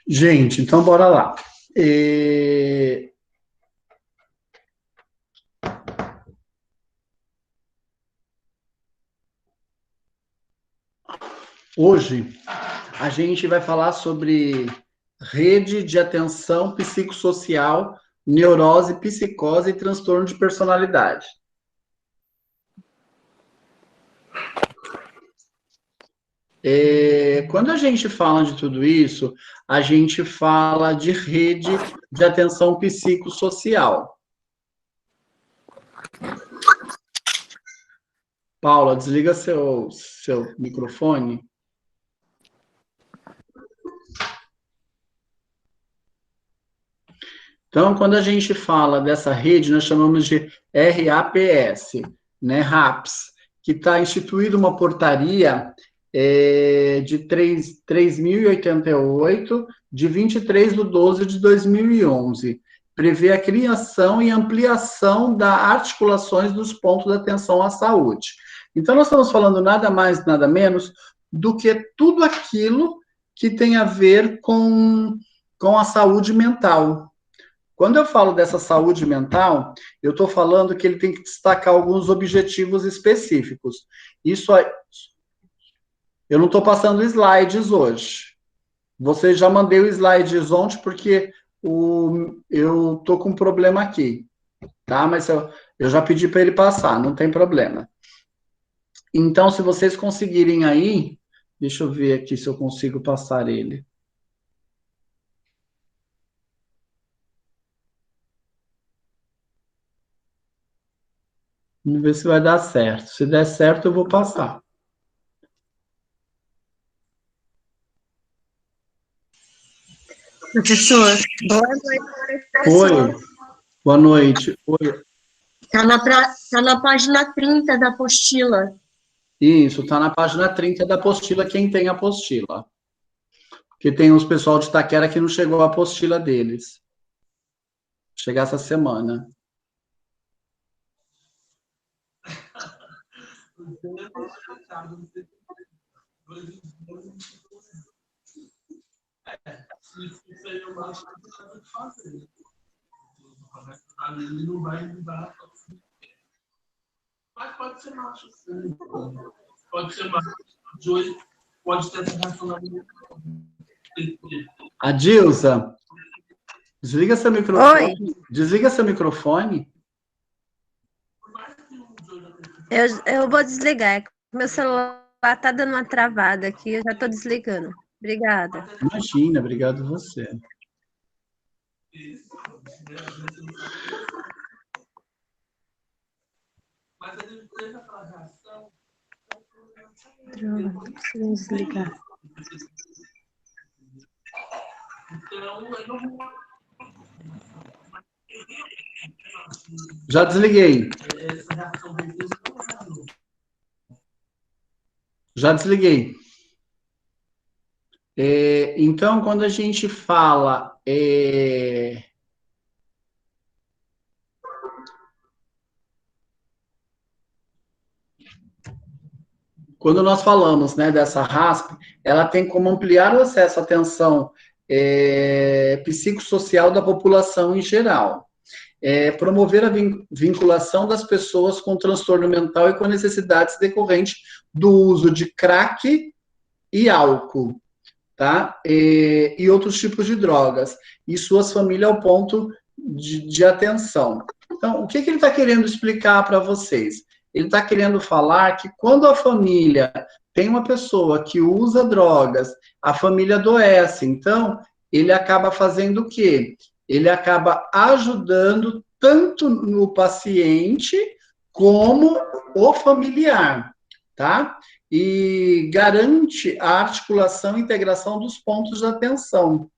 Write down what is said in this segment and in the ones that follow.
Gente, então bora lá. É, Hoje a gente vai falar sobre rede de atenção psicossocial, neurose, psicose e transtorno de personalidade. Quando a gente fala de tudo isso, a gente fala de rede de atenção psicossocial. Paula, desliga seu microfone. Então, quando a gente fala dessa rede, nós chamamos de RAPS, né, RAPS, que está instituída uma portaria de 3.088, de 23/12/2011. Prevê a criação e ampliação das articulações dos pontos de atenção à saúde. Então, nós estamos falando nada mais, nada menos do que tudo aquilo que tem a ver com a saúde mental. Quando eu falo dessa saúde mental, eu estou falando que ele tem que destacar alguns objetivos específicos. Isso aí, eu não estou passando slides hoje. Você já mandei o slides ontem porque eu estou com um problema aqui, tá? Mas eu já pedi para ele passar, não tem problema. Então, se vocês conseguirem aí, deixa eu ver aqui se eu consigo passar ele. Vamos ver se vai dar certo. Se der certo, eu vou passar. Professor, boa noite, professor. Oi, boa noite. Oi. Tá na página 30 da apostila. Isso, está na página 30 da apostila, quem tem a apostila. Porque tem uns pessoal de Itaquera que não chegou a apostila deles. Chegar essa semana. Ele não vai mudar. Mas pode ser macho, sim. Pode ser macho. De hoje pode ter essa relacionamento. Adilza, desliga seu microfone. Oi. Desliga seu microfone. Eu vou desligar. Meu celular tá dando uma travada aqui, eu já tô desligando. Obrigada. Imagina, obrigado você. Mas ele teve aquela reação. Droga, não preciso desligar. Então, eu não. Já desliguei. Essa reação dele não. Já desliguei. Então, quando a gente fala quando nós falamos, né, dessa RASP, ela tem como ampliar o acesso à atenção psicossocial da população em geral. Promover a vinculação das pessoas com transtorno mental e com necessidades decorrentes do uso de crack e álcool, tá? E outros tipos de drogas, e suas famílias ao ponto de atenção. Então, o que ele está querendo explicar para vocês? Ele está querendo falar que quando a família tem uma pessoa que usa drogas, a família adoece. Então, ele acaba fazendo o quê? Ele acaba ajudando tanto no paciente como o familiar, tá? E garante a articulação e integração dos pontos de atenção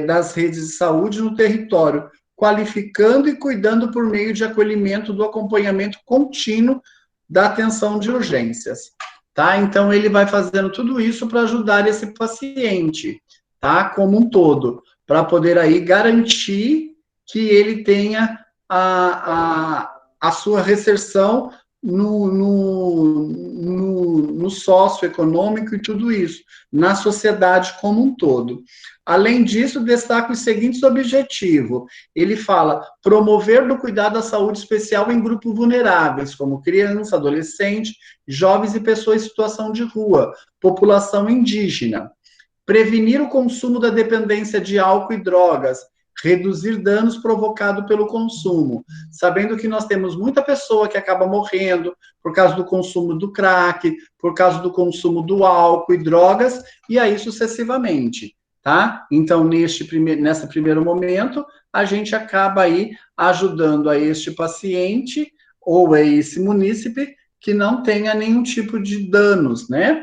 das redes de saúde no território, qualificando e cuidando por meio de acolhimento do acompanhamento contínuo da atenção de urgências, tá? Então, ele vai fazendo tudo isso para ajudar esse paciente, tá? Como um todo, para poder aí garantir que ele tenha a sua reinserção no socioeconômico e tudo isso, na sociedade como um todo. Além disso, destaca os seguintes objetivos. Ele fala, promover do cuidado à saúde especial em grupos vulneráveis, como criança, adolescente, jovens e pessoas em situação de rua, população indígena. Prevenir o consumo da dependência de álcool e drogas, reduzir danos provocados pelo consumo, sabendo que nós temos muita pessoa que acaba morrendo por causa do consumo do crack, por causa do consumo do álcool e drogas, e aí sucessivamente, tá? Então, nesse primeiro momento, a gente acaba aí ajudando a este paciente ou a esse munícipe que não tenha nenhum tipo de danos, né?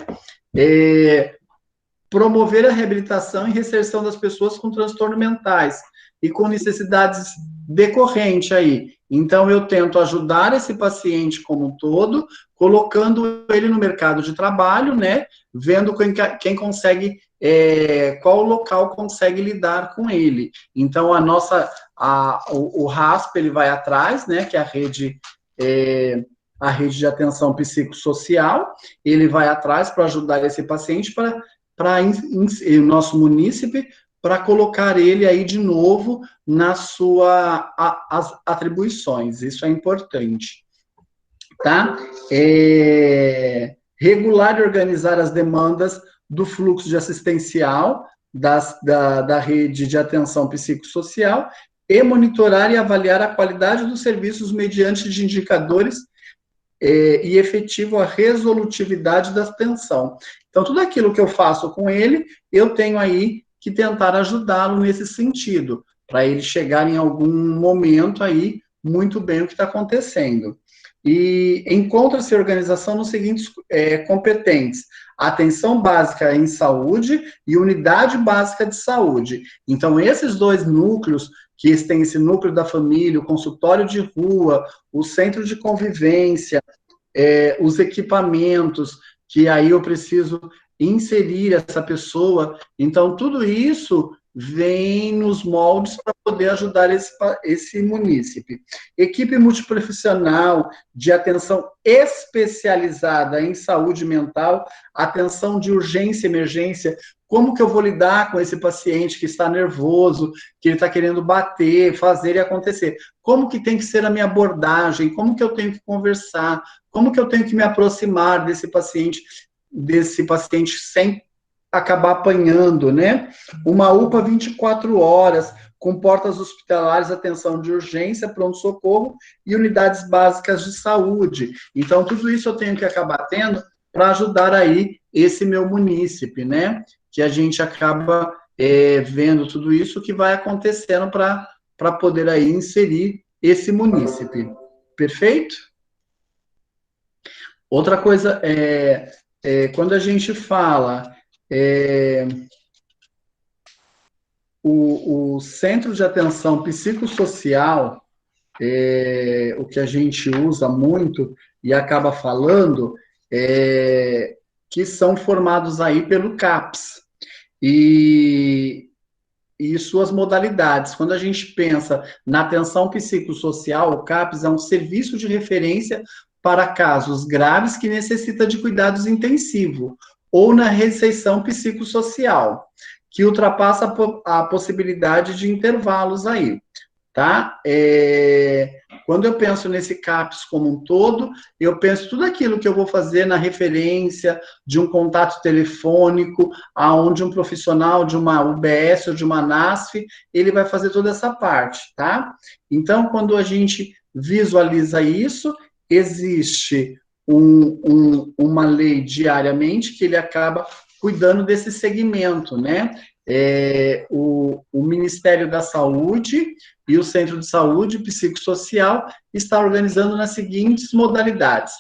Promover a reabilitação e reinserção das pessoas com transtornos mentais e com necessidades decorrentes aí. Então, eu tento ajudar esse paciente como um todo, colocando ele no mercado de trabalho, né? Vendo quem consegue, qual local consegue lidar com ele. Então, o RASP, ele vai atrás, né? Que é a rede de atenção psicossocial, ele vai atrás para ajudar esse paciente para o nosso munícipe, para colocar ele aí de novo nas suas atribuições. Isso é importante. Tá? Regular e organizar as demandas do fluxo de assistencial da rede de atenção psicossocial e monitorar e avaliar a qualidade dos serviços mediante de indicadores e efetivo a resolutividade da atenção. Então, tudo aquilo que eu faço com ele, eu tenho aí que tentar ajudá-lo nesse sentido, para ele chegar em algum momento aí, muito bem o que está acontecendo. E encontra-se a organização nos seguintes competentes: atenção básica em saúde e unidade básica de saúde. Então, esses dois núcleos, que tem esse núcleo da família, o consultório de rua, o centro de convivência, os equipamentos, que aí eu preciso inserir essa pessoa. Então, tudo isso vem nos moldes para poder ajudar esse munícipe. Equipe multiprofissional de atenção especializada em saúde mental, atenção de urgência e emergência. Como que eu vou lidar com esse paciente que está nervoso, que ele está querendo bater, fazer e acontecer? Como que tem que ser a minha abordagem? Como que eu tenho que conversar? Como que eu tenho que me aproximar desse paciente sem acabar apanhando, né? Uma UPA 24 horas, com portas hospitalares, atenção de urgência, pronto-socorro e unidades básicas de saúde. Então, tudo isso eu tenho que acabar tendo para ajudar aí esse meu munícipe, né? Que a gente acaba vendo tudo isso que vai acontecendo para poder aí inserir esse munícipe. Perfeito? Outra coisa quando a gente fala o centro de atenção psicossocial, o que a gente usa muito e acaba falando, que são formados aí pelo CAPS e suas modalidades. Quando a gente pensa na atenção psicossocial, o CAPS é um serviço de referência para casos graves que necessita de cuidados intensivos, ou na recepção psicossocial, que ultrapassa a possibilidade de intervalos aí, tá? Quando eu penso nesse CAPS como um todo, eu penso tudo aquilo que eu vou fazer na referência de um contato telefônico, aonde um profissional de uma UBS ou de uma NASF, ele vai fazer toda essa parte, tá? Então, quando a gente visualiza isso, existe uma lei diariamente que ele acaba cuidando desse segmento, né? O Ministério da Saúde e o Centro de Saúde Psicossocial está organizando nas seguintes modalidades.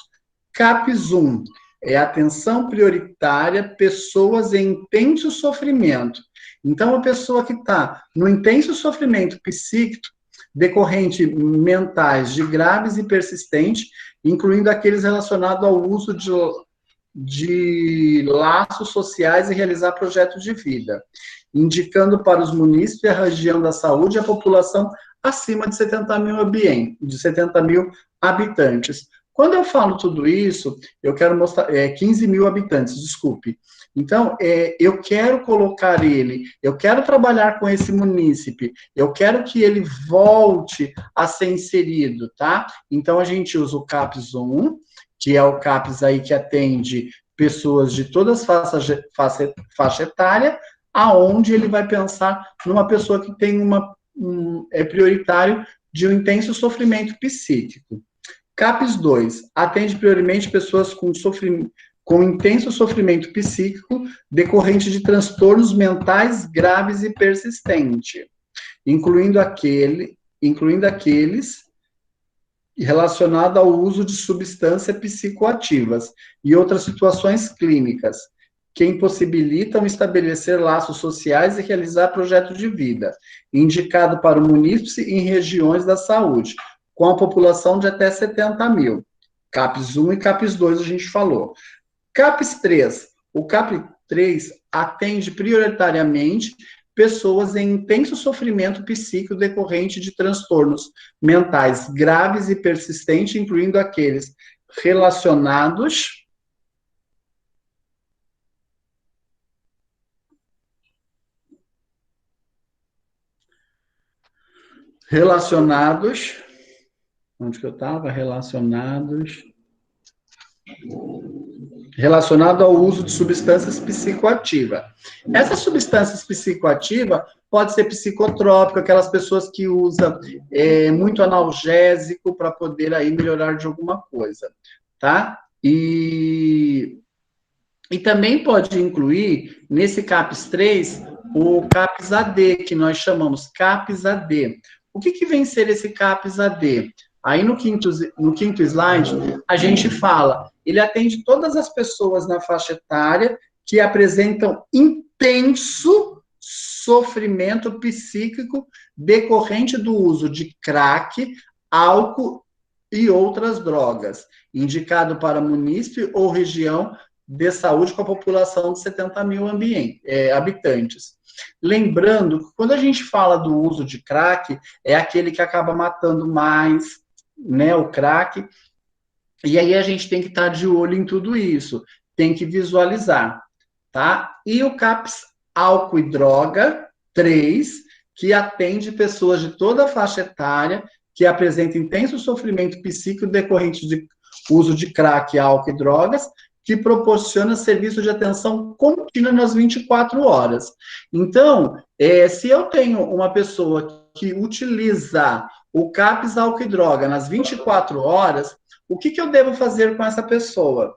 CAPS 1 é atenção prioritária pessoas em intenso sofrimento. Então, a pessoa que está no intenso sofrimento psíquico, decorrente mentais de graves e persistentes, incluindo aqueles relacionados ao uso de laços sociais e realizar projetos de vida, indicando para os munícipes a região da saúde e a população acima de 70 mil habitantes, Quando eu falo tudo isso, eu quero mostrar, 15 mil habitantes, desculpe. Então, eu quero colocar ele, eu quero trabalhar com esse munícipe, eu quero que ele volte a ser inserido, tá? Então, a gente usa o CAPS 1, que é o CAPS aí que atende pessoas de todas as faixa etária, aonde ele vai pensar numa pessoa que tem é prioritário de um intenso sofrimento psíquico. CAPS 2, atende prioritariamente pessoas com intenso sofrimento psíquico decorrente de transtornos mentais graves e persistentes, incluindo aqueles relacionados ao uso de substâncias psicoativas e outras situações clínicas que impossibilitam estabelecer laços sociais e realizar projetos de vida, indicado para o munícipe em regiões da saúde, com a população de até 70 mil. CAPS 1 e CAPS 2 a gente falou. CAPS 3. O CAPS 3 atende prioritariamente pessoas em intenso sofrimento psíquico decorrente de transtornos mentais graves e persistentes, incluindo aqueles relacionados onde que eu estava? Relacionado ao uso de substâncias psicoativas. Essas substâncias psicoativas pode ser psicotrópico, aquelas pessoas que usam muito analgésico para poder aí melhorar de alguma coisa, tá? E também pode incluir, nesse CAPS 3, o CAPS AD, que nós chamamos CAPS AD. O que vem ser esse CAPS AD? Aí no quinto slide, a gente fala, ele atende todas as pessoas na faixa etária que apresentam intenso sofrimento psíquico decorrente do uso de crack, álcool e outras drogas, indicado para munícipe ou região de saúde com a população de 70 mil habitantes. Lembrando que quando a gente fala do uso de crack, é aquele que acaba matando mais, né, o crack, e aí a gente tem que estar de olho em tudo isso, tem que visualizar, tá? E o CAPS álcool e droga 3, que atende pessoas de toda a faixa etária que apresentam intenso sofrimento psíquico decorrente de uso de crack, álcool e drogas, que proporciona serviço de atenção contínua nas 24 horas. Então, se eu tenho uma pessoa que utiliza o CAPS álcool e droga nas 24 horas, o que eu devo fazer com essa pessoa?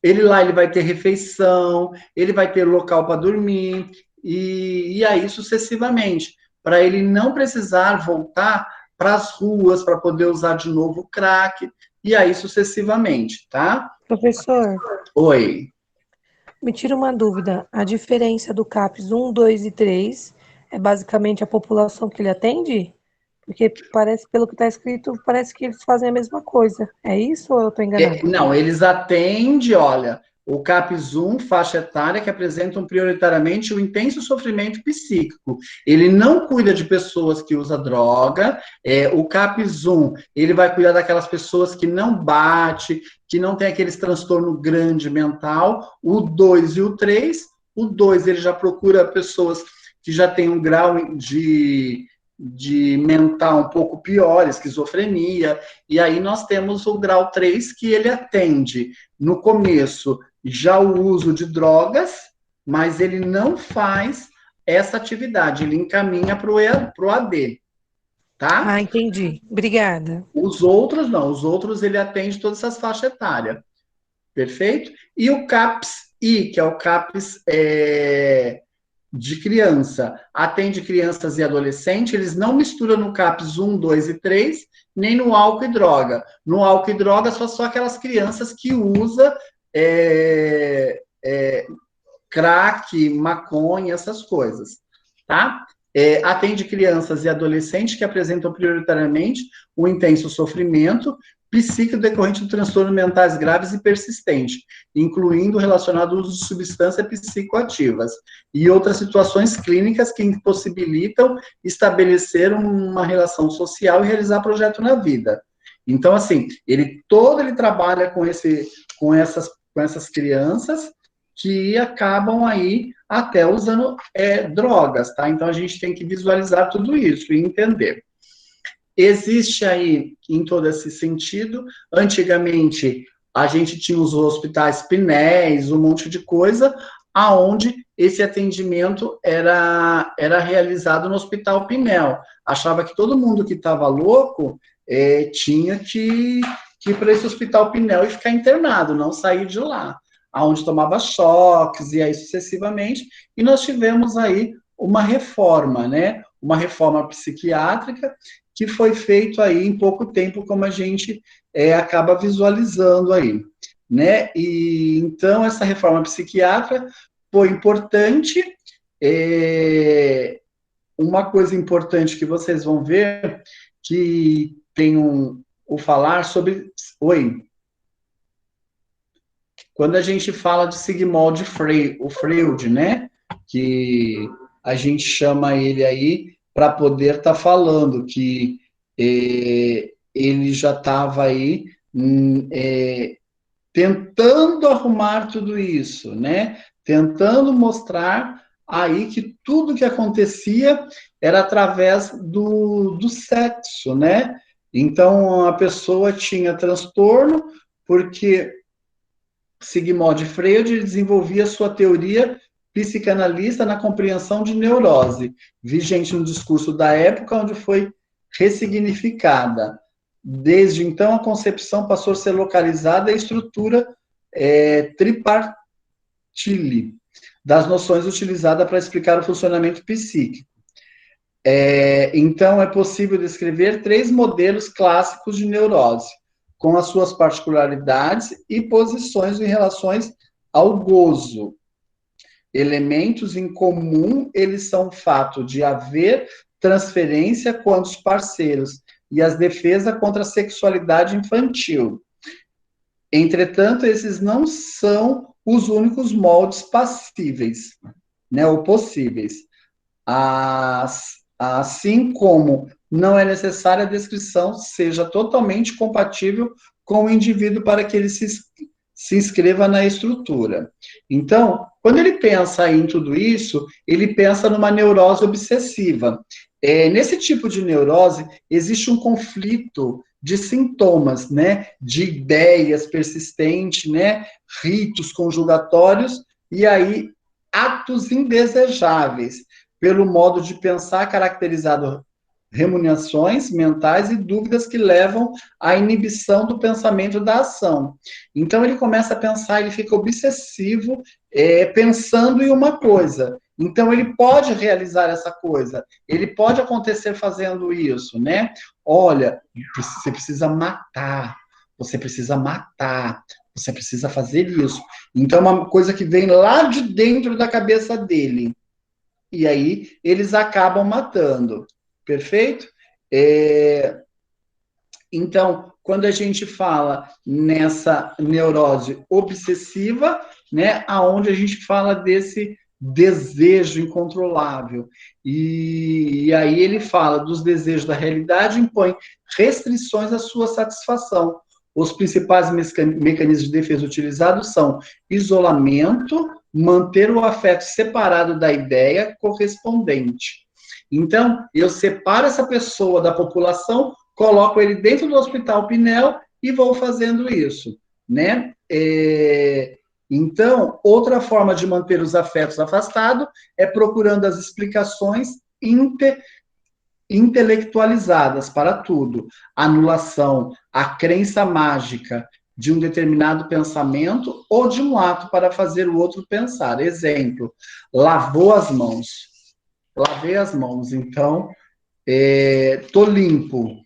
Ele vai ter refeição, ele vai ter local para dormir, e aí sucessivamente, para ele não precisar voltar para as ruas para poder usar de novo o crack, e aí sucessivamente, tá? Professor. Oi. Me tira uma dúvida. A diferença do CAPS 1, 2 e 3 é basicamente a população que ele atende? Porque parece, pelo que está escrito, parece que eles fazem a mesma coisa. É isso ou eu estou enganada? Não, eles atendem, olha, o CAPS 1, faixa etária, que apresentam prioritariamente o intenso sofrimento psíquico. Ele não cuida de pessoas que usam droga. O CAPS 1, ele vai cuidar daquelas pessoas que não bate, que não tem aqueles transtorno grande mental. O 2 e o 3, o 2, ele já procura pessoas que já têm um grau de mental um pouco pior, esquizofrenia, e aí nós temos o grau 3, que ele atende, no começo, já o uso de drogas, mas ele não faz essa atividade, ele encaminha para o AD, tá? Ah, entendi. Obrigada. Os outros não, os outros ele atende todas essas faixas etárias, perfeito? E o CAPS-I, que é o CAPS de criança, atende crianças e adolescentes, eles não misturam no CAPS 1, 2 e 3, nem no álcool e droga. No álcool e droga, só aquelas crianças que usam crack, maconha, essas coisas, tá? Atende crianças e adolescentes que apresentam prioritariamente o intenso sofrimento psíquico decorrente de transtornos mentais graves e persistentes, incluindo relacionado ao uso de substâncias psicoativas e outras situações clínicas que impossibilitam estabelecer uma relação social e realizar projeto na vida. Então, assim, ele trabalha com essas crianças que acabam aí até usando drogas, tá? Então, a gente tem que visualizar tudo isso e entender. Existe aí, em todo esse sentido, antigamente, a gente tinha os hospitais Pinéis, um monte de coisa, aonde esse atendimento era realizado no Hospital Pinel. Achava que todo mundo que estava louco tinha que ir para esse Hospital Pinel e ficar internado, não sair de lá, aonde tomava choques e aí sucessivamente, e nós tivemos aí uma reforma, né? Uma reforma psiquiátrica que foi feito aí em pouco tempo, como a gente acaba visualizando aí, né? E então essa reforma psiquiátrica foi importante. Uma coisa importante que vocês vão ver que tem o falar sobre. Oi. Quando a gente fala de Sigmund Freud, né? Que a gente chama ele aí para poder estar falando que ele já estava aí tentando arrumar tudo isso, né? Tentando mostrar aí que tudo que acontecia era através do sexo, né? Então, a pessoa tinha transtorno porque Sigmund Freud desenvolvia sua teoria psicanalista na compreensão de neurose, vigente no discurso da época, onde foi ressignificada. Desde então, a concepção passou a ser localizada em estrutura tripartile das noções utilizadas para explicar o funcionamento psíquico. Então, é possível descrever 3 modelos clássicos de neurose, com as suas particularidades e posições em relação ao gozo. Elementos em comum, eles são o fato de haver transferência com os parceiros e as defesas contra a sexualidade infantil. Entretanto, esses não são os únicos moldes passíveis, né, ou possíveis. Assim como não é necessária a descrição seja totalmente compatível com o indivíduo para que ele se inscreva na estrutura. Então, quando ele pensa em tudo isso, ele pensa numa neurose obsessiva. Nesse tipo de neurose, existe um conflito de sintomas, né, de ideias persistentes, né, ritos conjugatórios, e aí atos indesejáveis, pelo modo de pensar caracterizado ruminações mentais e dúvidas que levam à inibição do pensamento da ação. Então, ele começa a pensar, ele fica obsessivo, pensando em uma coisa. Então, ele pode realizar essa coisa, ele pode acontecer fazendo isso, né? Olha, você precisa matar, você precisa matar, você precisa fazer isso. Então, é uma coisa que vem lá de dentro da cabeça dele. E aí, eles acabam matando. Perfeito? Então, quando a gente fala nessa neurose obsessiva, né, aonde a gente fala desse desejo incontrolável. E aí ele fala dos desejos da realidade, impõe restrições à sua satisfação. Os principais mecanismos de defesa utilizados são isolamento, manter o afeto separado da ideia correspondente. Então, eu separo essa pessoa da população, coloco ele dentro do Hospital Pinel e vou fazendo isso, né? Então, outra forma de manter os afetos afastados é procurando as explicações intelectualizadas para tudo. Anulação, a crença mágica de um determinado pensamento ou de um ato para fazer o outro pensar. Exemplo, lavou as mãos. Lavei as mãos, então, tô limpo.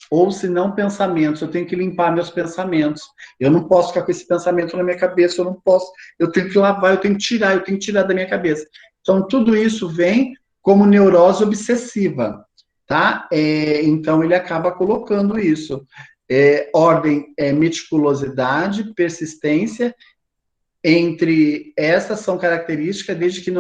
Ou se não, pensamentos, eu tenho que limpar meus pensamentos. Eu não posso ficar com esse pensamento na minha cabeça, eu tenho que lavar, eu tenho que tirar da minha cabeça. Então, tudo isso vem como neurose obsessiva, tá? Então, ele acaba colocando isso. Ordem, meticulosidade, persistência, entre essas são características, desde que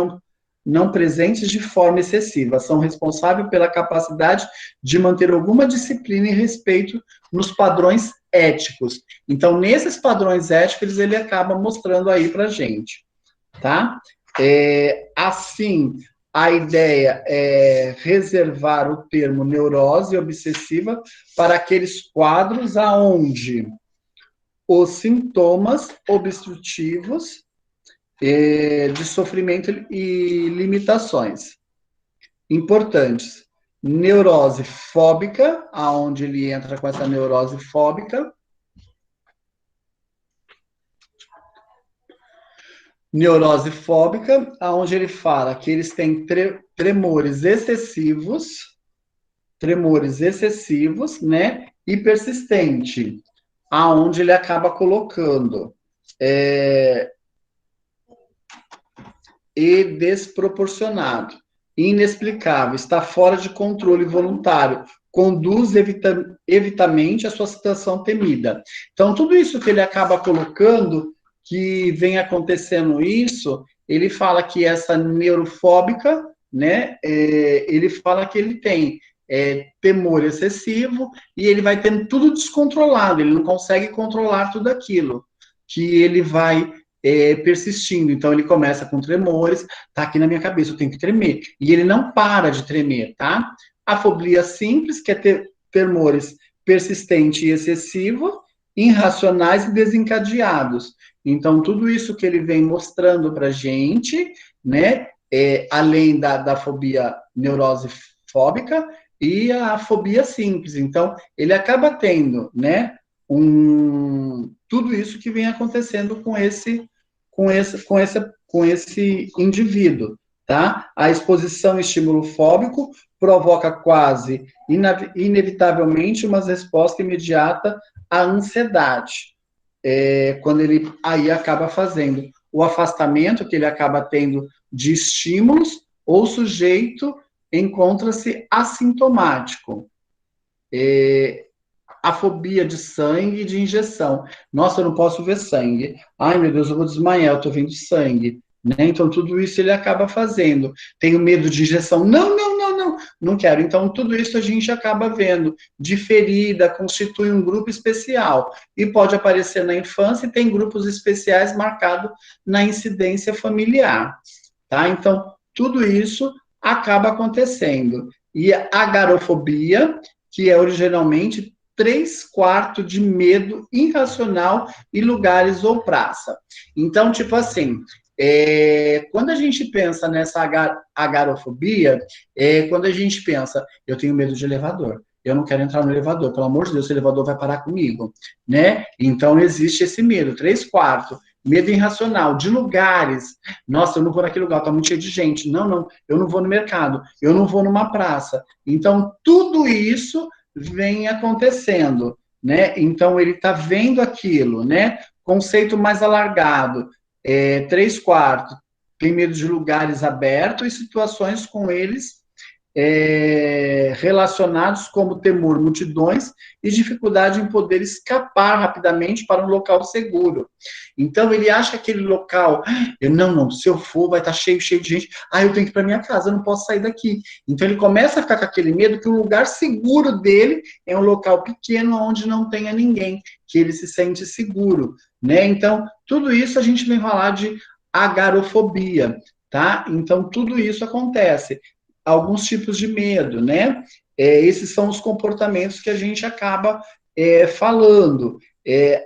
não presentes de forma excessiva. São responsáveis pela capacidade de manter alguma disciplina e respeito nos padrões éticos. Então, nesses padrões éticos, ele acaba mostrando aí pra gente, tá? Assim, a ideia é reservar o termo neurose obsessiva para aqueles quadros aonde os sintomas obstrutivos de sofrimento e limitações importantes. Neurose fóbica, aonde ele entra com essa neurose fóbica. Neurose fóbica, aonde ele fala que eles têm tremores excessivos, né, e persistente, aonde ele acaba colocando e desproporcionado, inexplicável, está fora de controle voluntário, conduz evitamente a sua situação temida. Então, tudo isso que ele acaba colocando, que vem acontecendo isso, ele fala que essa neurofóbica, né, ele fala que ele tem temor excessivo e ele vai tendo tudo descontrolado, ele não consegue controlar tudo aquilo, que ele vai persistindo. Então, ele começa com tremores, tá aqui na minha cabeça, eu tenho que tremer. E ele não para de tremer, tá? A fobia simples, que é ter tremores persistente e excessivo, irracionais e desencadeados. Então, tudo isso que ele vem mostrando pra gente, né, além da fobia neurose fóbica e a fobia simples. Então, ele acaba tendo, né, tudo isso que vem acontecendo com esse indivíduo, tá? A exposição ao estímulo fóbico provoca quase inevitavelmente uma resposta imediata à ansiedade. Quando ele aí acaba fazendo o afastamento que ele acaba tendo de estímulos, ou o sujeito encontra-se assintomático. A fobia de sangue e de injeção. Nossa, eu não posso ver sangue. Ai, meu Deus, eu vou desmaiar, eu tô vendo sangue. Né? Então, tudo isso ele acaba fazendo. Tenho medo de injeção. Não quero. Então, tudo isso a gente acaba vendo. De ferida, constitui um grupo especial. E pode aparecer na infância e tem grupos especiais marcados na incidência familiar. Tá? Então, tudo isso acaba acontecendo. E a agorafobia, que é originalmente 3/4 de medo irracional em lugares ou praça. Então, tipo assim, quando a gente pensa nessa agorafobia, quando a gente pensa, eu tenho medo de elevador, eu não quero entrar no elevador, pelo amor de Deus, o elevador vai parar comigo, né? Então, existe esse medo, 3/4. Medo irracional, de lugares. Nossa, eu não vou naquele lugar, tá muito cheio de gente. Não, eu não vou no mercado, eu não vou numa praça. Então, tudo isso vem acontecendo, né? Então, ele está vendo aquilo, né? Conceito mais alargado, 3/4, tem medo de lugares abertos e situações com eles relacionados como temor, multidões e dificuldade em poder escapar rapidamente para um local seguro. Então, ele acha que aquele local, se eu for, vai estar cheio de gente, eu tenho que ir para minha casa, eu não posso sair daqui. Então, ele começa a ficar com aquele medo que o lugar seguro dele é um local pequeno onde não tenha ninguém, que ele se sente seguro, né? Então, tudo isso a gente vem falar de agorafobia, tá? Então, tudo isso acontece. Alguns tipos de medo, né? Esses são os comportamentos que a gente acaba falando.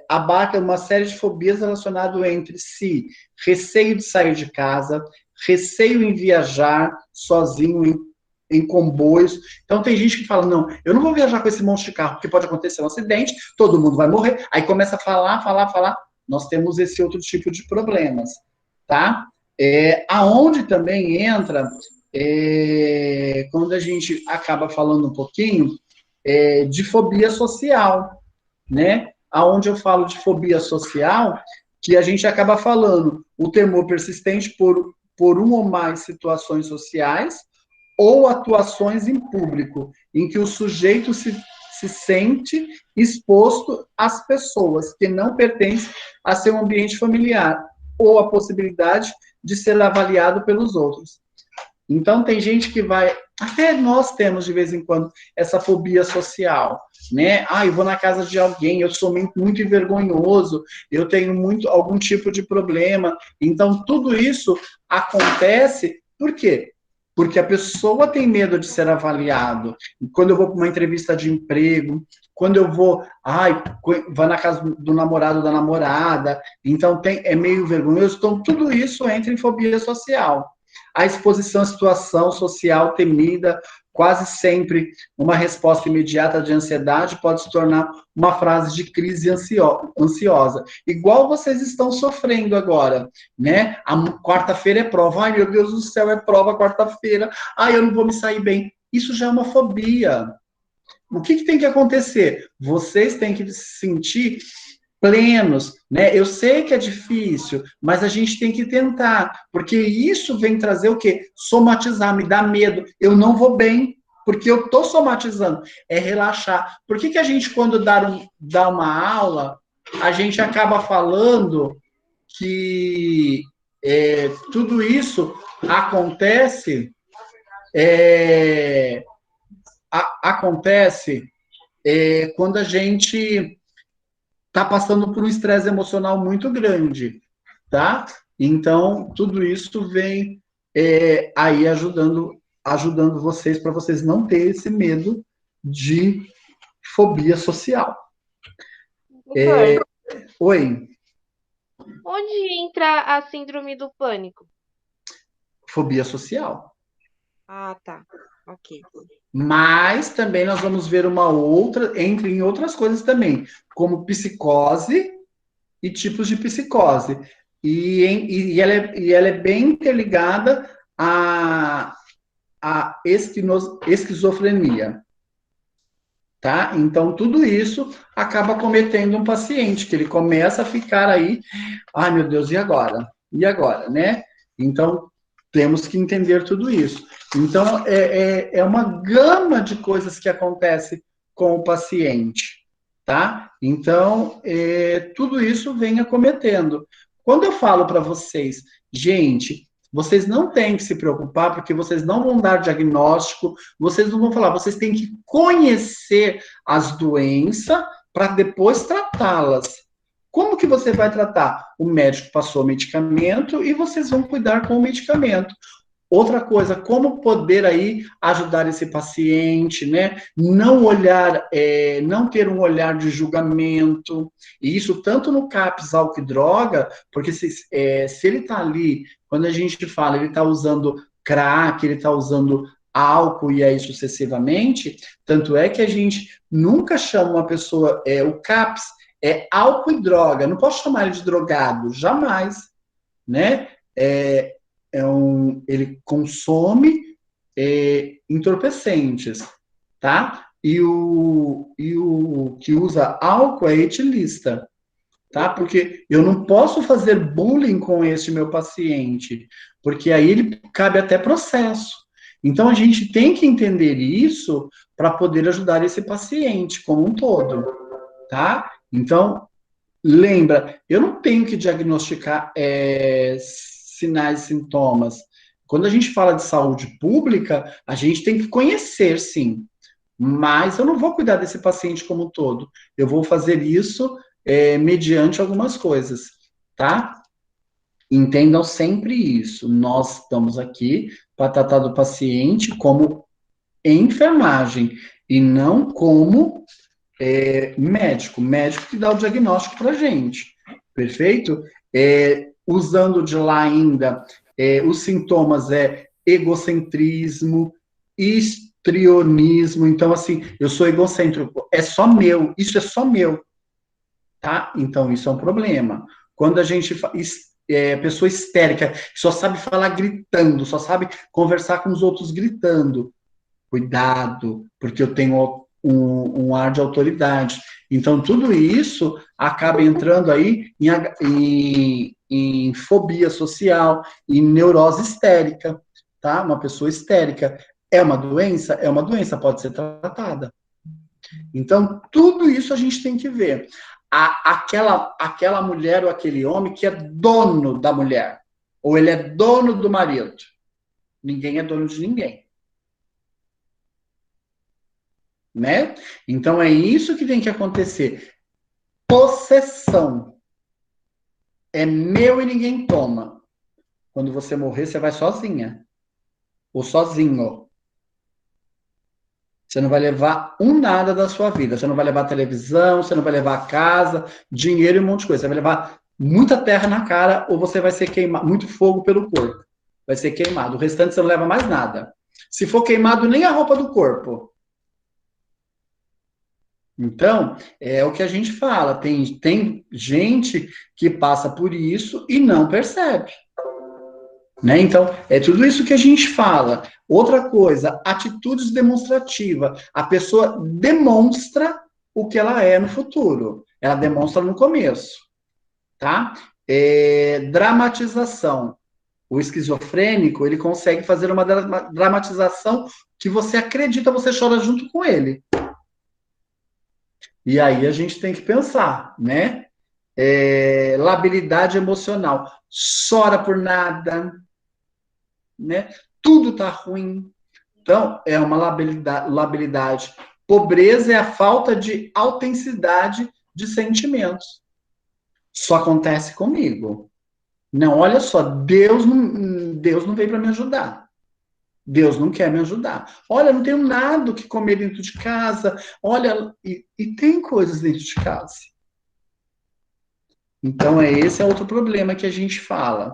Abarca uma série de fobias relacionadas entre si. Receio de sair de casa, receio em viajar sozinho, em comboios. Então, tem gente que fala, não, eu não vou viajar com esse monte de carro, porque pode acontecer um acidente, todo mundo vai morrer. Aí começa a falar. Nós temos esse outro tipo de problemas, tá? Aonde também entra... quando a gente acaba falando um pouquinho de fobia social, né? Aonde eu falo de fobia social, que a gente acaba falando o temor persistente por uma ou mais situações sociais ou atuações em público, em que o sujeito se sente exposto às pessoas que não pertencem a seu ambiente familiar, ou a possibilidade de ser avaliado pelos outros. Então, tem gente que vai... Até nós temos, de vez em quando, essa fobia social, né? Ah, eu vou na casa de alguém, eu sou muito envergonhoso, eu tenho algum tipo de problema. Então, tudo isso acontece, por quê? Porque a pessoa tem medo de ser avaliado. Quando eu vou para uma entrevista de emprego, quando eu vou, vai na casa do namorado, da namorada, então é meio vergonhoso. Então, tudo isso entra em fobia social. A exposição à situação social temida, quase sempre uma resposta imediata de ansiedade, pode se tornar uma frase de crise ansiosa. Igual vocês estão sofrendo agora, né? A quarta-feira é prova. Ai, meu Deus do céu, é prova quarta-feira. Ai, eu não vou me sair bem. Isso já é uma fobia. O que tem que acontecer? Vocês têm que se sentir plenos, né? Eu sei que é difícil, mas a gente tem que tentar, porque isso vem trazer o quê? Somatizar, me dá medo, eu não vou bem, porque eu tô somatizando, é relaxar. Por que a gente, quando dá uma aula, a gente acaba falando que tudo isso acontece, quando a gente está passando por um estresse emocional muito grande, tá? Então, tudo isso vem aí ajudando vocês, para vocês não terem esse medo de fobia social. Doutor, Oi, onde entra a síndrome do pânico? fobia social. Ah, tá. Ok. Mas também nós vamos ver entra em outras coisas também, como psicose e tipos de psicose. E ela é bem interligada à esquizofrenia. Tá? Então, tudo isso acaba cometendo um paciente, que ele começa a ficar aí, ai meu Deus, e agora? E agora, né? Então, temos que entender tudo isso. Então, é uma gama de coisas que acontece com o paciente, tá? Então, tudo isso vem acometendo. Quando eu falo para vocês, gente, vocês não têm que se preocupar, porque vocês não vão dar diagnóstico, vocês não vão falar, vocês têm que conhecer as doenças para depois tratá-las. Como que você vai tratar? O médico passou o medicamento e vocês vão cuidar com o medicamento. Outra coisa, como poder aí ajudar esse paciente, né? Não olhar, não ter um olhar de julgamento, e isso tanto no CAPS, álcool e droga, porque se ele está ali, quando a gente fala, ele está usando crack, ele está usando álcool e aí sucessivamente, tanto é que a gente nunca chama uma pessoa, o CAPS é álcool e droga, não posso chamar ele de drogado, jamais, né? Ele consome entorpecentes, tá? E o que usa álcool é etilista, tá? Porque eu não posso fazer bullying com este meu paciente, porque aí ele cabe até processo. Então a gente tem que entender isso para poder ajudar esse paciente como um todo, tá? Então, lembra, eu não tenho que diagnosticar sinais e sintomas. Quando a gente fala de saúde pública, a gente tem que conhecer, sim. Mas eu não vou cuidar desse paciente como um todo. Eu vou fazer isso mediante algumas coisas, tá? Entendam sempre isso. Nós estamos aqui para tratar do paciente como enfermagem e não como médico que dá o diagnóstico para a gente, perfeito? Usando de lá ainda, os sintomas egocentrismo, histrionismo, então assim, eu sou egocêntrico, é só meu, isso é só meu, tá? Então isso é um problema. Quando a gente pessoa histérica, só sabe falar gritando, só sabe conversar com os outros gritando, cuidado, porque eu tenho um ar de autoridade. Então, tudo isso acaba entrando aí em fobia social, em neurose histérica, tá? Uma pessoa histérica é uma doença? É uma doença, pode ser tratada. Então, tudo isso a gente tem que ver. Aquela mulher ou aquele homem que é dono da mulher, ou ele é dono do marido, Ninguém é dono de ninguém. Né? Então é isso que tem que acontecer. Possessão. É meu e ninguém toma. Quando você morrer, você vai sozinha. Ou sozinho. Você não vai levar um nada da sua vida. Você não vai levar televisão, você não vai levar casa, dinheiro e um monte de coisa. Você vai levar muita terra na cara ou você vai ser queimado, muito fogo pelo corpo. Vai ser queimado. O restante você não leva mais nada. Se for queimado, nem a roupa do corpo. Então, é o que a gente fala. Tem gente que passa por isso e não percebe. Né? Então, é tudo isso que a gente fala. Outra coisa, atitudes demonstrativas. A pessoa demonstra o que ela é no futuro. Ela demonstra no começo. Tá? Dramatização. O esquizofrênico, ele consegue fazer uma dramatização que você acredita, você chora junto com ele. E aí a gente tem que pensar, né? Labilidade emocional. Chora por nada, né? Tudo tá ruim. Então, é uma labilidade. Pobreza é a falta de autenticidade de sentimentos. Só acontece comigo. Não, olha só, Deus não veio para me ajudar. Deus não quer me ajudar. Olha, não tenho nada o que comer dentro de casa. Olha, e tem coisas dentro de casa. Então, esse é outro problema que a gente fala.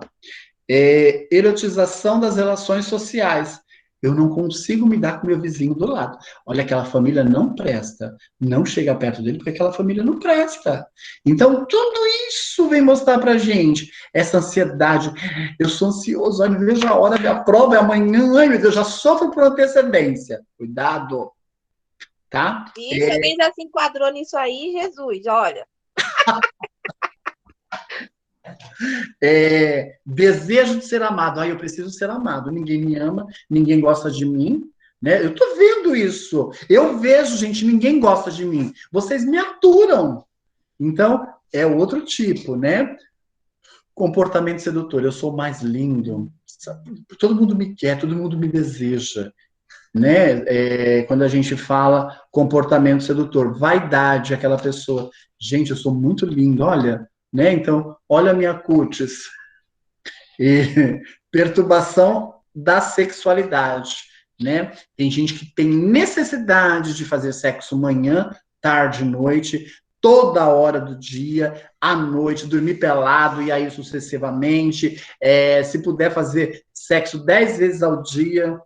Erotização das relações sociais. Eu não consigo me dar com meu vizinho do lado. Olha, aquela família não presta. Não chega perto dele porque aquela família não presta. Então, tudo isso vem mostrar pra gente. Essa ansiedade. Eu sou ansioso, olha, vejo a hora da prova é amanhã. Ai, meu Deus, já sofro por antecedência. Cuidado. Tá? Ixi, alguém já se enquadrou nisso aí, Jesus, olha. Desejo de ser amado. Eu preciso ser amado. Ninguém me ama, ninguém gosta de mim. Né? Eu tô vendo isso. Eu vejo, gente, ninguém gosta de mim. Vocês me aturam. Então, é outro tipo, né? Comportamento sedutor. Eu sou mais lindo. Todo mundo me quer, todo mundo me deseja. Né? Quando a gente fala comportamento sedutor, vaidade, aquela pessoa. Gente, eu sou muito lindo, olha. Né? Então, olha a minha cutis. E perturbação da sexualidade, né? Tem gente que tem necessidade de fazer sexo manhã, tarde, noite, toda hora do dia, à noite, dormir pelado e aí sucessivamente. Se puder fazer sexo 10 vezes ao dia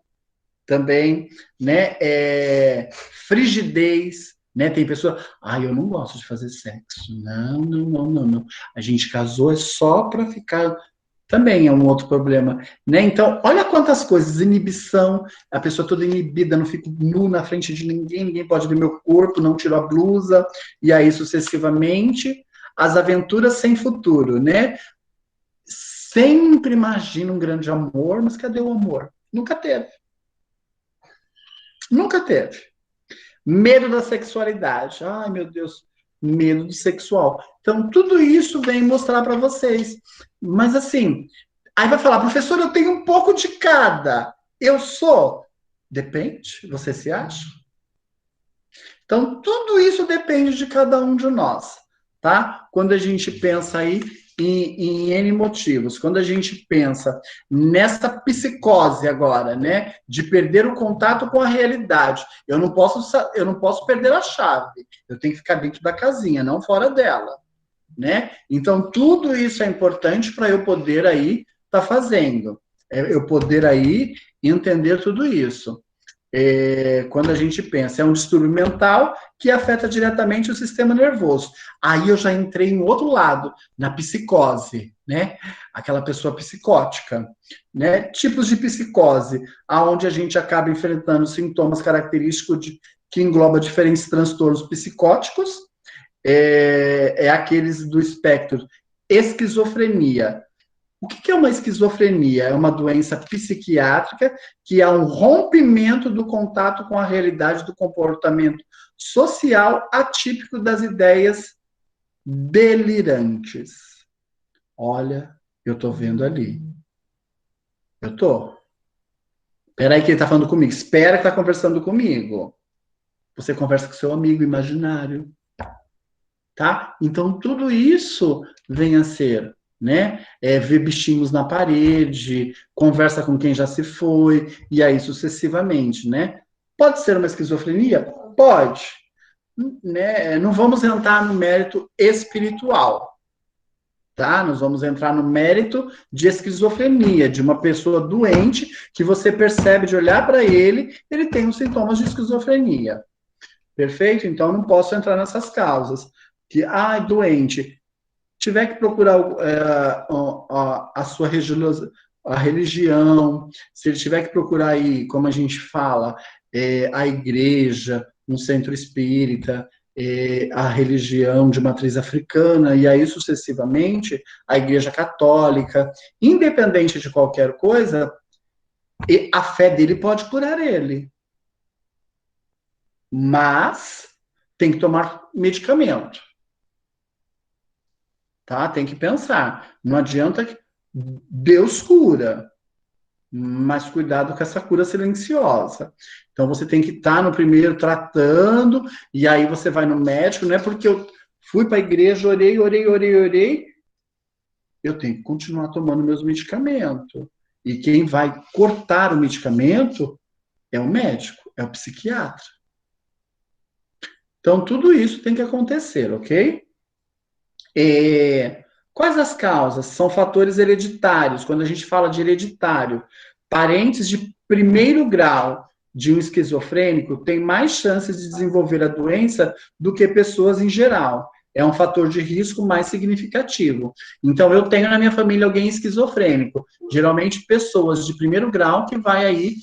também, né? Frigidez. Né? Tem pessoa, eu não gosto de fazer sexo. Não. A gente casou é só para ficar. Também é um outro problema. Né? Então, olha quantas coisas. Inibição, a pessoa toda inibida, não fico nu na frente de ninguém, ninguém pode ver meu corpo, não tiro a blusa, e aí sucessivamente. As aventuras sem futuro, né? Sempre imagina um grande amor, mas cadê o amor? Nunca teve. Nunca teve. Medo da sexualidade. Ai, meu Deus, medo do sexual. Então, tudo isso vem mostrar para vocês. Mas, assim, aí vai falar, professor, eu tenho um pouco de cada. Eu sou? Depende, você se acha? Então, tudo isso depende de cada um de nós, tá? Quando a gente pensa aí em N motivos, quando a gente pensa nessa psicose agora, né, de perder o contato com a realidade, eu não posso perder a chave, eu tenho que ficar dentro da casinha, não fora dela, né? Então, tudo isso é importante para eu poder aí estar fazendo, eu poder aí entender tudo isso. Quando a gente pensa, é um distúrbio mental que afeta diretamente o sistema nervoso. Aí eu já entrei em outro lado, na psicose, né? Aquela pessoa psicótica, né? Tipos de psicose, aonde a gente acaba enfrentando sintomas característicos que engloba diferentes transtornos psicóticos, aqueles do espectro esquizofrenia. O que é uma esquizofrenia? É uma doença psiquiátrica que há um rompimento do contato com a realidade do comportamento social atípico das ideias delirantes. Olha, eu estou vendo ali. Eu estou. Peraí que ele tá falando comigo. Espera que tá conversando comigo. Você conversa com seu amigo imaginário. Tá? Então, tudo isso vem a ser, né? Ver bichinhos na parede, conversa com quem já se foi, e aí sucessivamente, né? Pode ser uma esquizofrenia? Pode. Né? Não vamos entrar no mérito espiritual, tá? Nós vamos entrar no mérito de esquizofrenia, de uma pessoa doente que você percebe de olhar para ele, ele tem os sintomas de esquizofrenia. Perfeito? Então, não posso entrar nessas causas. Que, doente, tiver que procurar a sua religião, se ele tiver que procurar aí, como a gente fala, a igreja, um centro espírita, a religião de matriz africana, e aí sucessivamente a igreja católica, independente de qualquer coisa, a fé dele pode curar ele. Mas tem que tomar medicamento. Tá? Tem que pensar. Não adianta que Deus cura, mas cuidado com essa cura silenciosa. Então você tem que estar no primeiro tratando, e aí você vai no médico, não é porque eu fui para a igreja, orei, eu tenho que continuar tomando meus medicamentos. E quem vai cortar o medicamento é o médico, é o psiquiatra. Então tudo isso tem que acontecer, ok? Quais as causas? São fatores hereditários. Quando a gente fala de hereditário, parentes de primeiro grau de um esquizofrênico têm mais chances de desenvolver a doença do que pessoas em geral. É um fator de risco mais significativo. Então, eu tenho na minha família alguém esquizofrênico. Geralmente, pessoas de primeiro grau que vai aí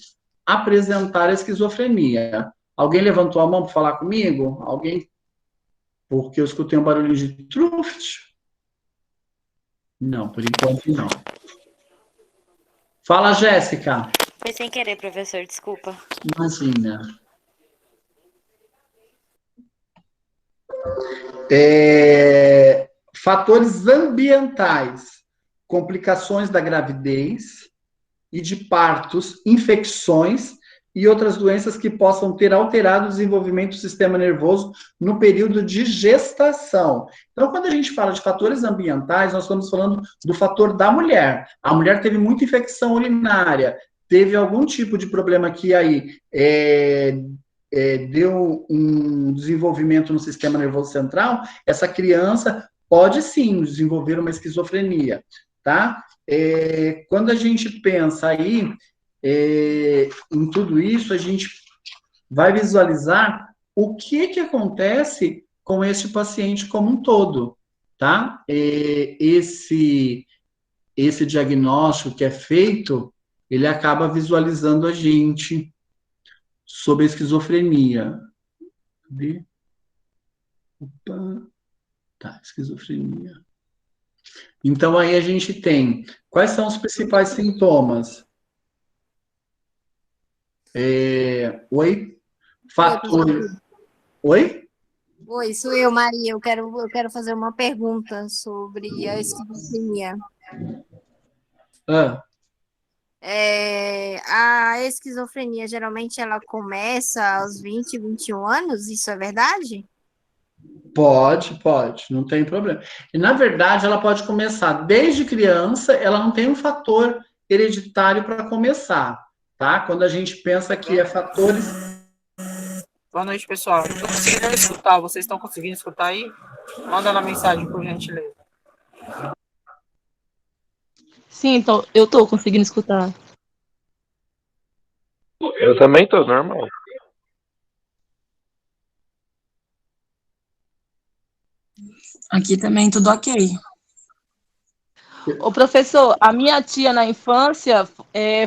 apresentar a esquizofrenia. Alguém levantou a mão para falar comigo? Alguém? Porque eu escutei um barulho de truft. Não, por enquanto não. Fala, Jéssica. Foi sem querer, professor, desculpa. Imagina. Fatores ambientais, complicações da gravidez e de partos, infecções e outras doenças que possam ter alterado o desenvolvimento do sistema nervoso no período de gestação. Então, quando a gente fala de fatores ambientais, nós estamos falando do fator da mulher. A mulher teve muita infecção urinária, teve algum tipo de problema que aí deu um desenvolvimento no sistema nervoso central, essa criança pode sim desenvolver uma esquizofrenia, tá? Quando a gente pensa aí em tudo isso, a gente vai visualizar o que acontece com este paciente como um todo, tá? Esse diagnóstico que é feito, ele acaba visualizando a gente sobre a esquizofrenia. Cadê? Opa. Tá, esquizofrenia. Então, aí a gente tem, quais são os principais sintomas? Oi? Fatores. Oi? Oi, sou eu, Maria. Eu quero fazer uma pergunta sobre a esquizofrenia. A esquizofrenia, geralmente, ela começa aos 20, 21 anos? Isso é verdade? Pode, não tem problema. E, na verdade, ela pode começar desde criança, ela não tem um fator hereditário para começar, tá? Quando a gente pensa que é fatores... Boa noite, pessoal. Estou conseguindo escutar. Vocês estão conseguindo escutar aí? Manda na mensagem, por gentileza. Sim, eu estou conseguindo escutar. Eu também estou, normal. Aqui também tudo ok. Ô, professor, a minha tia na infância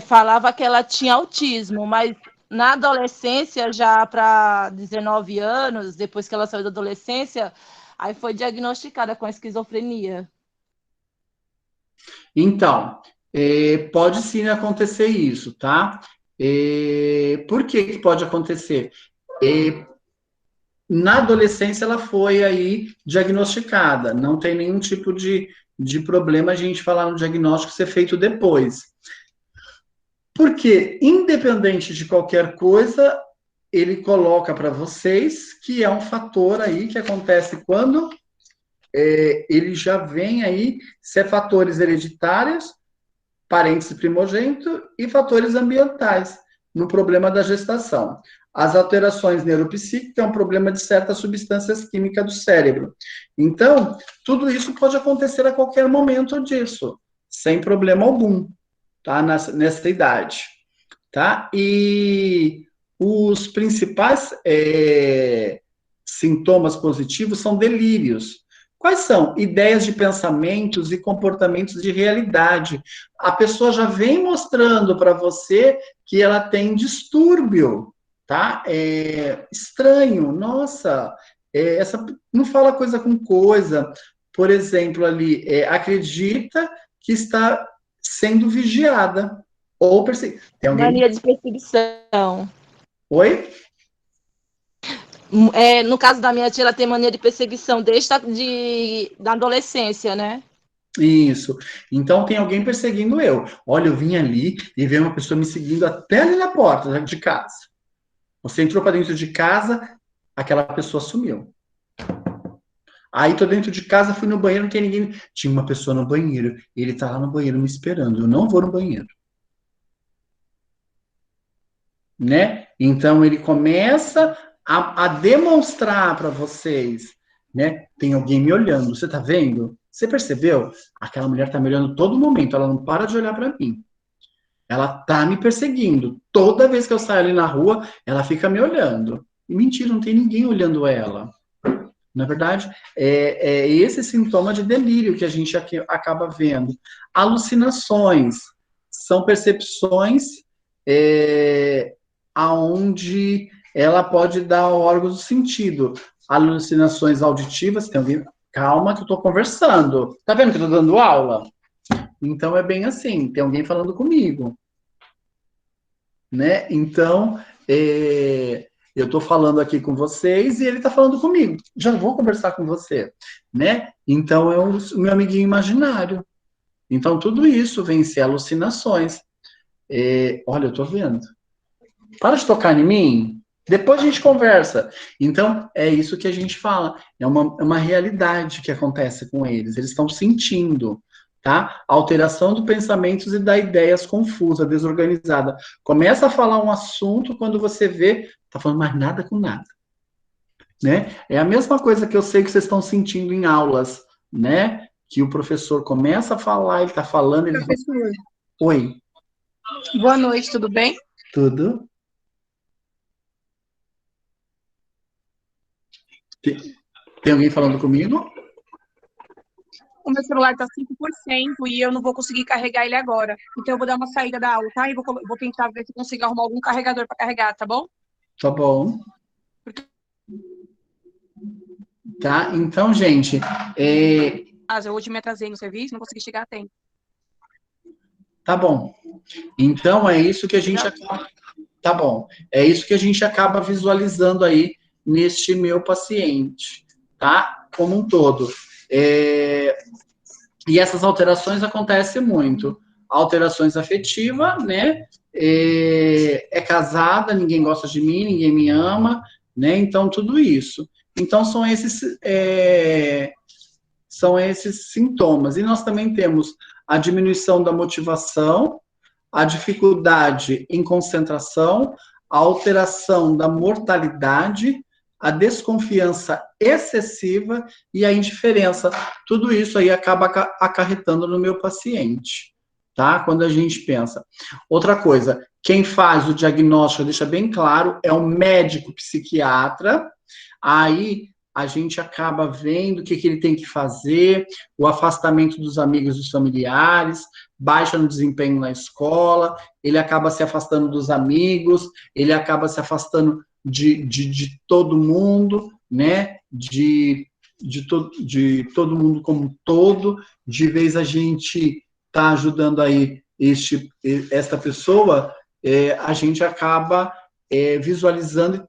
falava que ela tinha autismo, mas na adolescência, já para 19 anos, depois que ela saiu da adolescência, aí foi diagnosticada com esquizofrenia. Então, pode sim acontecer isso, tá? Por que pode acontecer? Na adolescência ela foi aí diagnosticada, não tem nenhum tipo de problema a gente falar no diagnóstico ser feito depois. Porque, independente de qualquer coisa, ele coloca para vocês que é um fator aí que acontece quando ele já vem aí, se é fatores hereditários, parentes primogênito e fatores ambientais, no problema da gestação. As alterações neuropsíquicas é um problema de certas substâncias químicas do cérebro. Então, tudo isso pode acontecer a qualquer momento disso, sem problema algum, tá? Nessa idade, tá? E os principais sintomas positivos são delírios. Quais são? Ideias de pensamentos e comportamentos de realidade. A pessoa já vem mostrando para você que ela tem distúrbio, tá? Estranho, nossa, essa não fala coisa com coisa. Por exemplo, ali, acredita que está sendo vigiada ou perseguida. Mania de perseguição. Oi? No caso da minha tia, ela tem mania de perseguição desde da adolescência, né? Isso. Então tem alguém perseguindo eu. Olha, eu vim ali e veio uma pessoa me seguindo até ali na porta de casa. Você entrou para dentro de casa, aquela pessoa sumiu. Aí tô dentro de casa, fui no banheiro, não tem ninguém. Tinha uma pessoa no banheiro. Ele tá lá no banheiro me esperando. Eu não vou no banheiro. Né? Então ele começa a demonstrar para vocês, né? Tem alguém me olhando, você tá vendo? Você percebeu? Aquela mulher tá me olhando todo momento, ela não para de olhar para mim. Ela tá me perseguindo. Toda vez que eu saio ali na rua, ela fica me olhando. E mentira, não tem ninguém olhando ela. Na verdade, é esse sintoma de delírio que a gente acaba vendo. Alucinações são percepções aonde ela pode dar órgãos do sentido. Alucinações auditivas, tem alguém... Calma que eu tô conversando. Tá vendo que eu tô dando aula? Então é bem assim, tem alguém falando comigo. Né? Então, eu tô falando aqui com vocês e ele tá falando comigo. Já vou conversar com você. Né? Então é o meu amiguinho imaginário. Então tudo isso vem ser alucinações. Olha, eu tô vendo. Para de tocar em mim. Depois a gente conversa. Então, é isso que a gente fala. É uma realidade que acontece com eles. Eles estão sentindo, tá? Alteração dos pensamentos e da ideias confusa, desorganizada. Começa a falar um assunto, quando você vê, tá falando mais nada com nada. Né? É a mesma coisa que eu sei que vocês estão sentindo em aulas, né? Que o professor começa a falar, ele tá falando... Professor. Oi. Boa noite, tudo bem? Tudo. Tem alguém falando comigo? O meu celular tá 5% e eu não vou conseguir carregar ele agora. Então eu vou dar uma saída da aula, tá? E vou tentar ver se consigo arrumar algum carregador para carregar, tá bom? Tá bom. Tá, então, gente... Hoje me atrasei no serviço, não consegui chegar a tempo. Tá bom. Então, é isso que a gente acaba... Tá bom. É isso que a gente acaba visualizando aí neste meu paciente, tá? Como um todo. E essas alterações acontecem muito. Alterações afetivas, né? É casada, ninguém gosta de mim, ninguém me ama, né? Então, tudo isso. Então, são esses sintomas. E nós também temos a diminuição da motivação, a dificuldade em concentração, a alteração da mortalidade, a desconfiança excessiva e a indiferença. Tudo isso aí acaba acarretando no meu paciente, tá? Quando a gente pensa. Outra coisa, quem faz o diagnóstico, deixa bem claro, é o médico psiquiatra. Aí a gente acaba vendo o que ele tem que fazer, o afastamento dos amigos e dos familiares, baixa no desempenho na escola, ele acaba se afastando dos amigos, ele acaba se afastando de todo mundo, né? De todo mundo como um todo. De vez a gente tá ajudando aí esta pessoa, a gente acaba visualizando e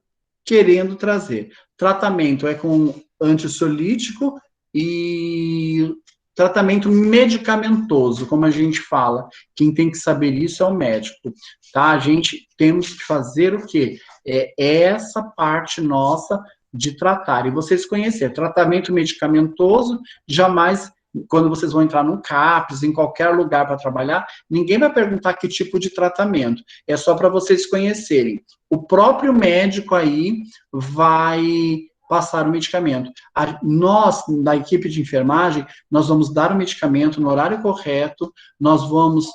querendo trazer. Tratamento é com antissolítico e tratamento medicamentoso, como a gente fala. Quem tem que saber isso é o médico, tá? A gente temos que fazer o quê? É essa parte nossa de tratar. E vocês conhecerem, tratamento medicamentoso, jamais, quando vocês vão entrar no CAPS, em qualquer lugar para trabalhar, ninguém vai perguntar que tipo de tratamento. É só para vocês conhecerem. O próprio médico aí vai passar o medicamento. Nós, da equipe de enfermagem, nós vamos dar o medicamento no horário correto, nós vamos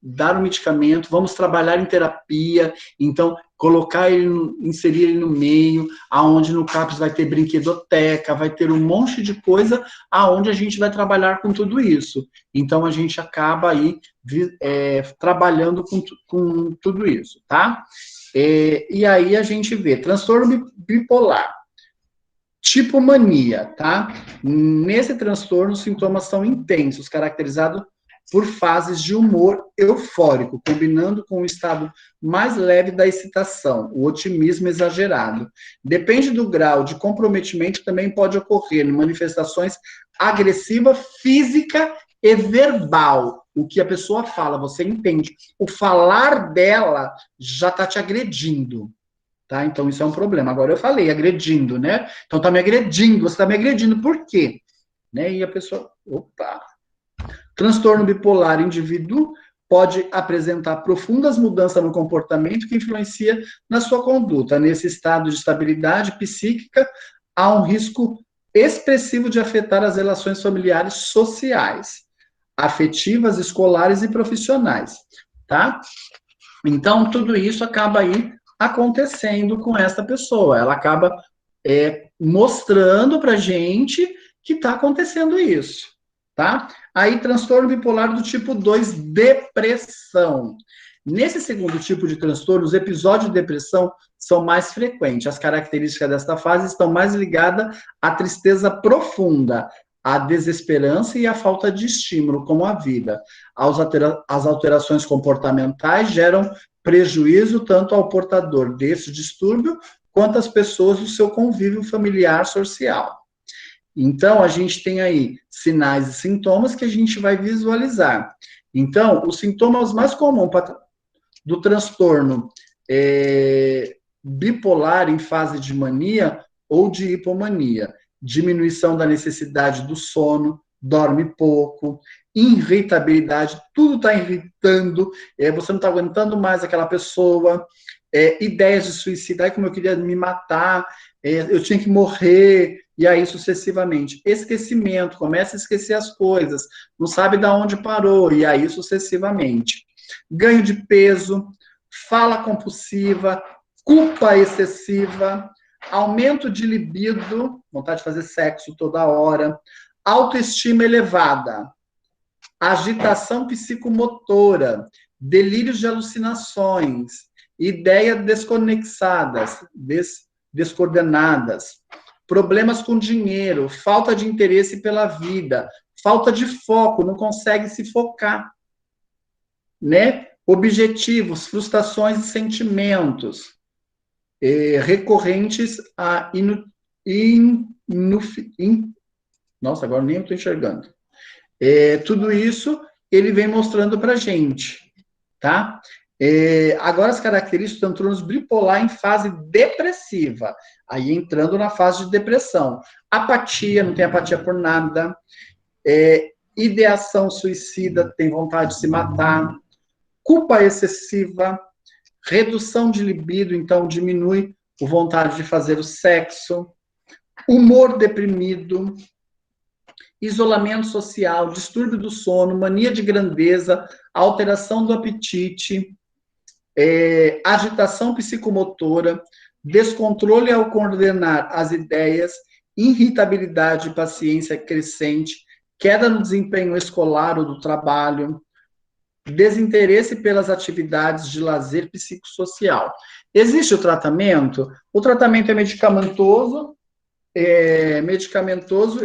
dar o medicamento, vamos trabalhar em terapia, então, colocar ele, inserir ele no meio, aonde no CAPS vai ter brinquedoteca, vai ter um monte de coisa, aonde a gente vai trabalhar com tudo isso. Então, a gente acaba aí trabalhando com tudo isso, tá? E aí a gente vê transtorno bipolar, tipo mania, tá? Nesse transtorno, os sintomas são intensos, caracterizados por fases de humor eufórico, combinando com o estado mais leve da excitação, o otimismo exagerado. Depende do grau de comprometimento, também pode ocorrer em manifestações agressiva, física e verbal. O que a pessoa fala, você entende. O falar dela já está te agredindo, tá? Então, isso é um problema. Agora, eu falei agredindo, né? Então, está me agredindo. Você está me agredindo por quê? Né? E a pessoa... Opa! Transtorno bipolar, indivíduo pode apresentar profundas mudanças no comportamento que influencia na sua conduta. Nesse estado de estabilidade psíquica, há um risco expressivo de afetar as relações familiares sociais, afetivas, escolares e profissionais, tá? Então, tudo isso acaba aí acontecendo com essa pessoa. Ela acaba mostrando pra gente que está acontecendo isso, tá? Aí, transtorno bipolar do tipo 2, depressão. Nesse segundo tipo de transtorno, os episódios de depressão são mais frequentes. As características desta fase estão mais ligadas à tristeza profunda, à desesperança e à falta de estímulo, como a vida. As alterações comportamentais geram prejuízo tanto ao portador desse distúrbio quanto às pessoas do seu convívio familiar social. Então, a gente tem aí sinais e sintomas que a gente vai visualizar. Então, os sintomas mais comuns do transtorno bipolar em fase de mania ou de hipomania: diminuição da necessidade do sono, dorme pouco, irritabilidade, tudo está irritando, você não está aguentando mais aquela pessoa, ideias de suicídio, como eu queria me matar, eu tinha que morrer, e aí sucessivamente. Esquecimento, começa a esquecer as coisas, não sabe de onde parou, e aí sucessivamente. Ganho de peso, fala compulsiva, culpa excessiva, aumento de libido, vontade de fazer sexo toda hora, autoestima elevada, agitação psicomotora, delírios de alucinações, ideias desconexadas, descoordenadas, problemas com dinheiro, falta de interesse pela vida, falta de foco, não consegue se focar, né? Objetivos, frustrações e sentimentos recorrentes a nossa, agora nem eu estou enxergando. Tudo isso ele vem mostrando para a gente, tá? Agora, as características do transtorno bipolar em fase depressiva, aí entrando na fase de depressão. Apatia, não tem apatia por nada. Ideação suicida, tem vontade de se matar. Culpa excessiva. Redução de libido, então diminui a vontade de fazer o sexo. Humor deprimido. Isolamento social, distúrbio do sono, mania de grandeza, alteração do apetite, agitação psicomotora, descontrole ao coordenar as ideias, irritabilidade e paciência crescente, queda no desempenho escolar ou do trabalho, desinteresse pelas atividades de lazer psicossocial. Existe o tratamento? O tratamento é medicamentoso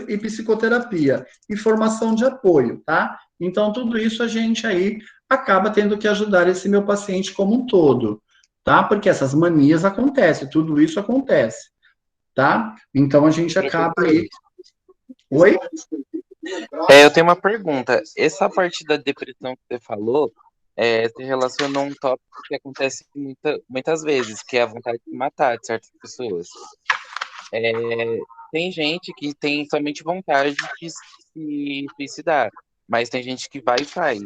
e psicoterapia, e formação de apoio, tá? Então, tudo isso a gente aí acaba tendo que ajudar esse meu paciente como um todo, tá? Porque essas manias acontecem, tudo isso acontece, tá? Então, a gente acaba aí... Oi? Eu tenho uma pergunta. Essa parte da depressão que você falou, se relaciona a um tópico que acontece muitas vezes, que é a vontade de matar de certas pessoas. Tem gente que tem somente vontade de se suicidar, mas tem gente que vai e faz.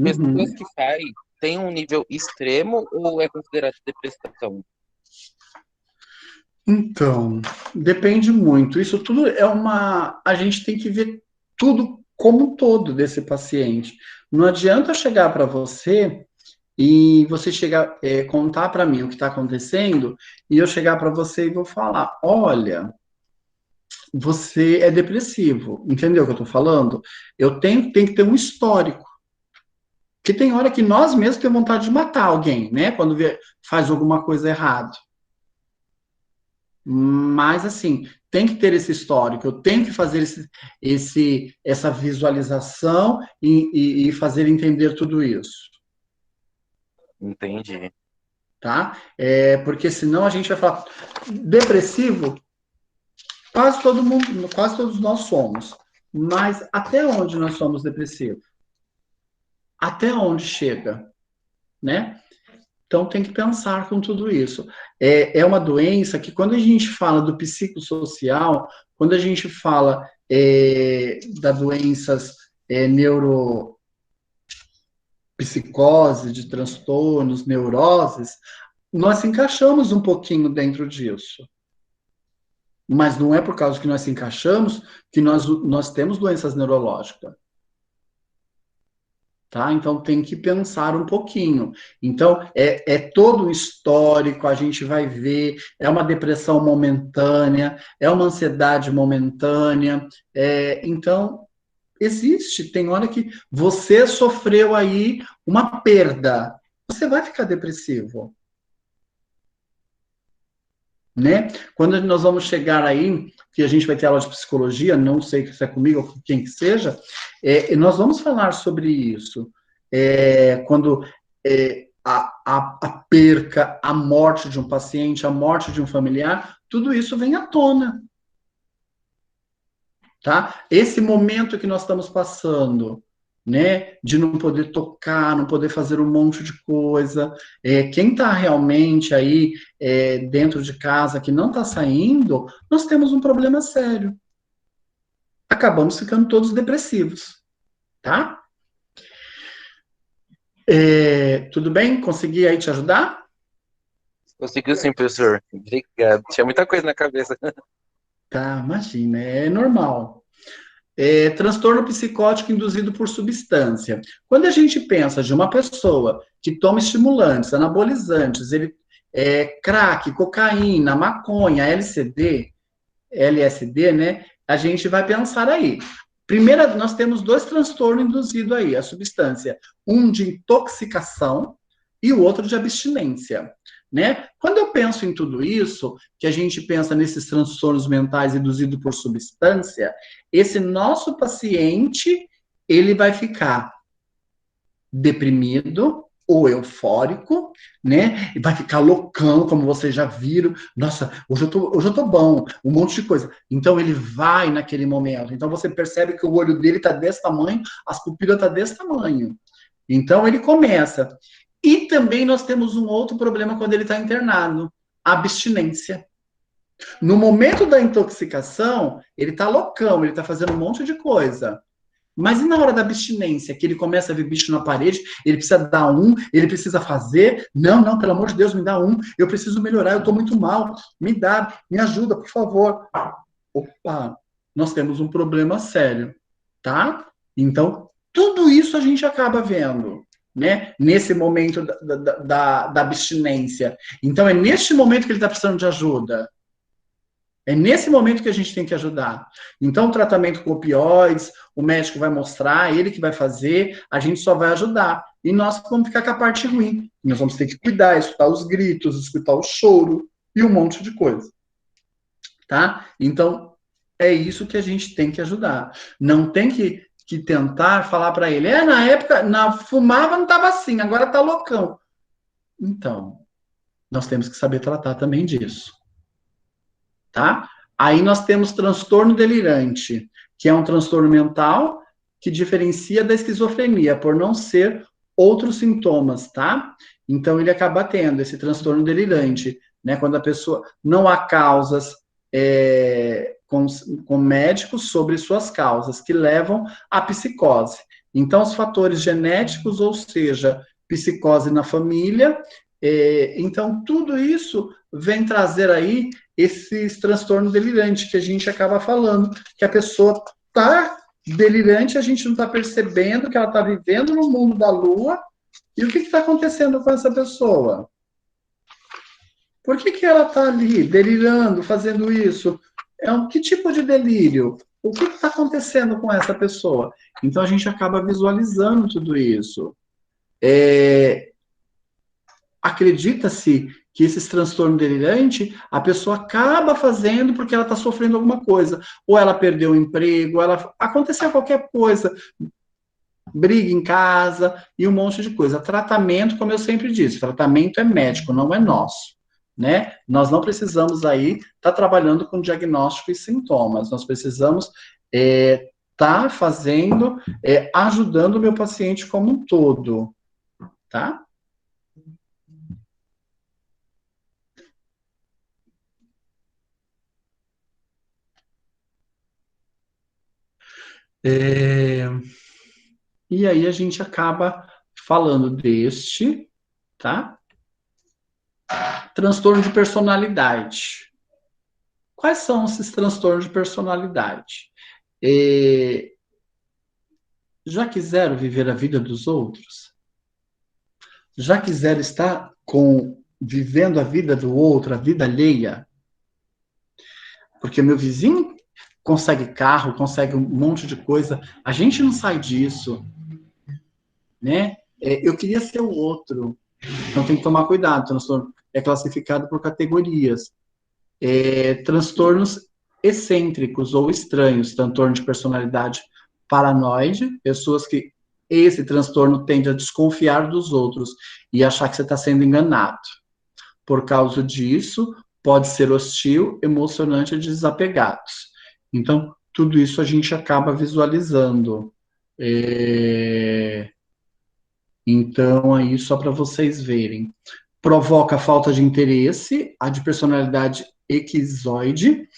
Pessoas que faz, tem um nível extremo ou é considerado depressão? Então, depende muito. Isso tudo a gente tem que ver tudo como um todo desse paciente. Não adianta chegar para você e você chegar, contar para mim o que está acontecendo, e eu chegar para você e vou falar: olha, você é depressivo. Entendeu o que eu estou falando? Eu tenho que ter um histórico. Porque tem hora que nós mesmos temos vontade de matar alguém, né? Quando faz alguma coisa errada. Mas, assim, tem que ter esse histórico, eu tenho que fazer essa visualização e fazer entender tudo isso. Entendi. Tá? Porque senão a gente vai falar, depressivo, quase todos nós somos. Mas até onde nós somos depressivos? Até onde chega? Né? Então, tem que pensar com tudo isso. É uma doença que, quando a gente fala do psicossocial, quando a gente fala das doenças neuropsicose, de transtornos, neuroses, nós encaixamos um pouquinho dentro disso. Mas não é por causa que nós se encaixamos que nós temos doenças neurológicas. Tá? Então, tem que pensar um pouquinho. Então, é todo um histórico, a gente vai ver, é uma depressão momentânea, é uma ansiedade momentânea. Então, tem hora que você sofreu aí uma perda, você vai ficar depressivo. Né? Quando nós vamos chegar aí, que a gente vai ter aula de psicologia, não sei se é comigo ou com quem que seja, nós vamos falar sobre isso. Quando a perca, a morte de um paciente, a morte de um familiar, tudo isso vem à tona. Tá? Esse momento que nós estamos passando, né, de não poder tocar, não poder fazer um monte de coisa, quem está realmente aí dentro de casa, que não está saindo, nós temos um problema sério. Acabamos ficando todos depressivos, tá? Tudo bem? Consegui aí te ajudar? Conseguiu sim, professor. Obrigado. Tinha muita coisa na cabeça. Tá, imagina, é normal. Transtorno psicótico induzido por substância. Quando a gente pensa de uma pessoa que toma estimulantes, anabolizantes, crack, cocaína, maconha, LSD, né? A gente vai pensar aí. Primeiro, nós temos 2 transtornos induzidos aí, a substância. Um de intoxicação e o outro de abstinência. Né? Quando eu penso em tudo isso, que a gente pensa nesses transtornos mentais induzidos por substância, esse nosso paciente, ele vai ficar deprimido ou eufórico, né? E vai ficar loucão, como vocês já viram. Nossa, hoje eu tô bom, um monte de coisa. Então ele vai naquele momento. Então você percebe que o olho dele tá desse tamanho, as pupilas tá desse tamanho. Então ele começa. E também nós temos um outro problema quando ele está internado, a abstinência. No momento da intoxicação, ele está loucão, ele está fazendo um monte de coisa. Mas e na hora da abstinência, que ele começa a ver bicho na parede, ele precisa dar ele precisa fazer, não, pelo amor de Deus, me dá eu preciso melhorar, eu estou muito mal, me ajuda, por favor. Opa, nós temos um problema sério, tá? Então, tudo isso a gente acaba vendo. Né? Nesse momento da abstinência. Então, é neste momento que ele está precisando de ajuda. É nesse momento que a gente tem que ajudar. Então, o tratamento com opioides, o médico vai mostrar, ele que vai fazer, a gente só vai ajudar. E nós vamos ficar com a parte ruim. Nós vamos ter que cuidar, escutar os gritos, escutar o choro e um monte de coisa. Tá? Então, é isso que a gente tem que ajudar. Não tem que tentar falar para ele, na época, fumava não estava assim, agora tá loucão. Então, nós temos que saber tratar também disso. Tá? Aí nós temos transtorno delirante. que é um transtorno mental que diferencia da esquizofrenia, por não ser outros sintomas, tá? Então, ele acaba tendo esse transtorno delirante, né? Quando a pessoa não há causas com médicos sobre suas causas, que levam à psicose. Então, os fatores genéticos, ou seja, psicose na família, então, tudo isso vem trazer aí esses transtornos delirantes que a gente acaba falando, que a pessoa está delirante, a gente não está percebendo que ela está vivendo no mundo da lua. E o que está acontecendo com essa pessoa? Por que ela está ali, delirando, fazendo isso? Que tipo de delírio? O que está acontecendo com essa pessoa? Então, a gente acaba visualizando tudo isso. Acredita-se que esses transtornos delirantes, a pessoa acaba fazendo porque ela está sofrendo alguma coisa. Ou ela perdeu o emprego, aconteceu qualquer coisa, briga em casa e um monte de coisa. Tratamento, como eu sempre disse, tratamento é médico, não é nosso, né? Nós não precisamos aí estar trabalhando com diagnóstico e sintomas, nós precisamos estar fazendo, ajudando o meu paciente como um todo, tá? E aí a gente acaba falando deste, tá? Transtorno de personalidade. Quais são esses transtornos de personalidade? Já quiseram viver a vida dos outros? Já quiseram estar vivendo a vida do outro, a vida alheia? Porque meu vizinho consegue carro, consegue um monte de coisa, a gente não sai disso, né? Eu queria ser o outro, então tem que tomar cuidado. Transtorno é classificado por categorias. Transtornos excêntricos ou estranhos, transtorno de personalidade paranoide, pessoas que esse transtorno tende a desconfiar dos outros e achar que você está sendo enganado. Por causa disso, pode ser hostil, emocionante e desapegados. Então, tudo isso a gente acaba visualizando. Então, aí só para vocês verem. Provoca falta de interesse, a de personalidade esquizoide,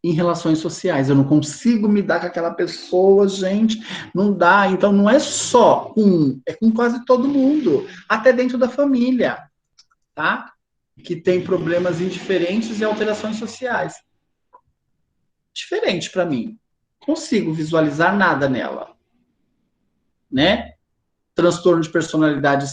em relações sociais. Eu não consigo me dar com aquela pessoa, gente, não dá. Então, não é só é com quase todo mundo, até dentro da família, tá? Que tem problemas indiferentes e alterações sociais. Diferente para mim. Consigo visualizar nada nela, né? Transtorno de personalidade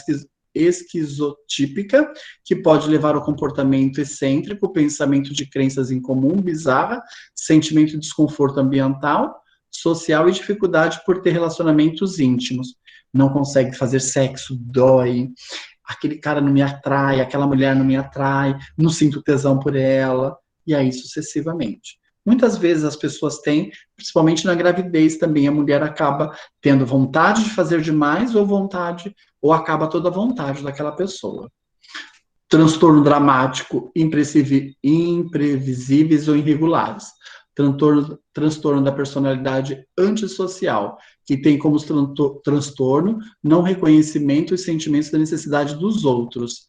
esquizotípica, que pode levar ao comportamento excêntrico, pensamento de crenças em comum, bizarra, sentimento de desconforto ambiental, social e dificuldade por ter relacionamentos íntimos. Não consegue fazer sexo, dói, aquele cara não me atrai, aquela mulher não me atrai, não sinto tesão por ela, e aí sucessivamente. Muitas vezes as pessoas têm, principalmente na gravidez também, a mulher acaba tendo vontade de fazer demais ou acaba toda a vontade daquela pessoa. Transtorno dramático, imprevisíveis ou irregulares. Transtorno da personalidade antissocial, que tem como transtorno não reconhecimento e sentimentos da necessidade dos outros.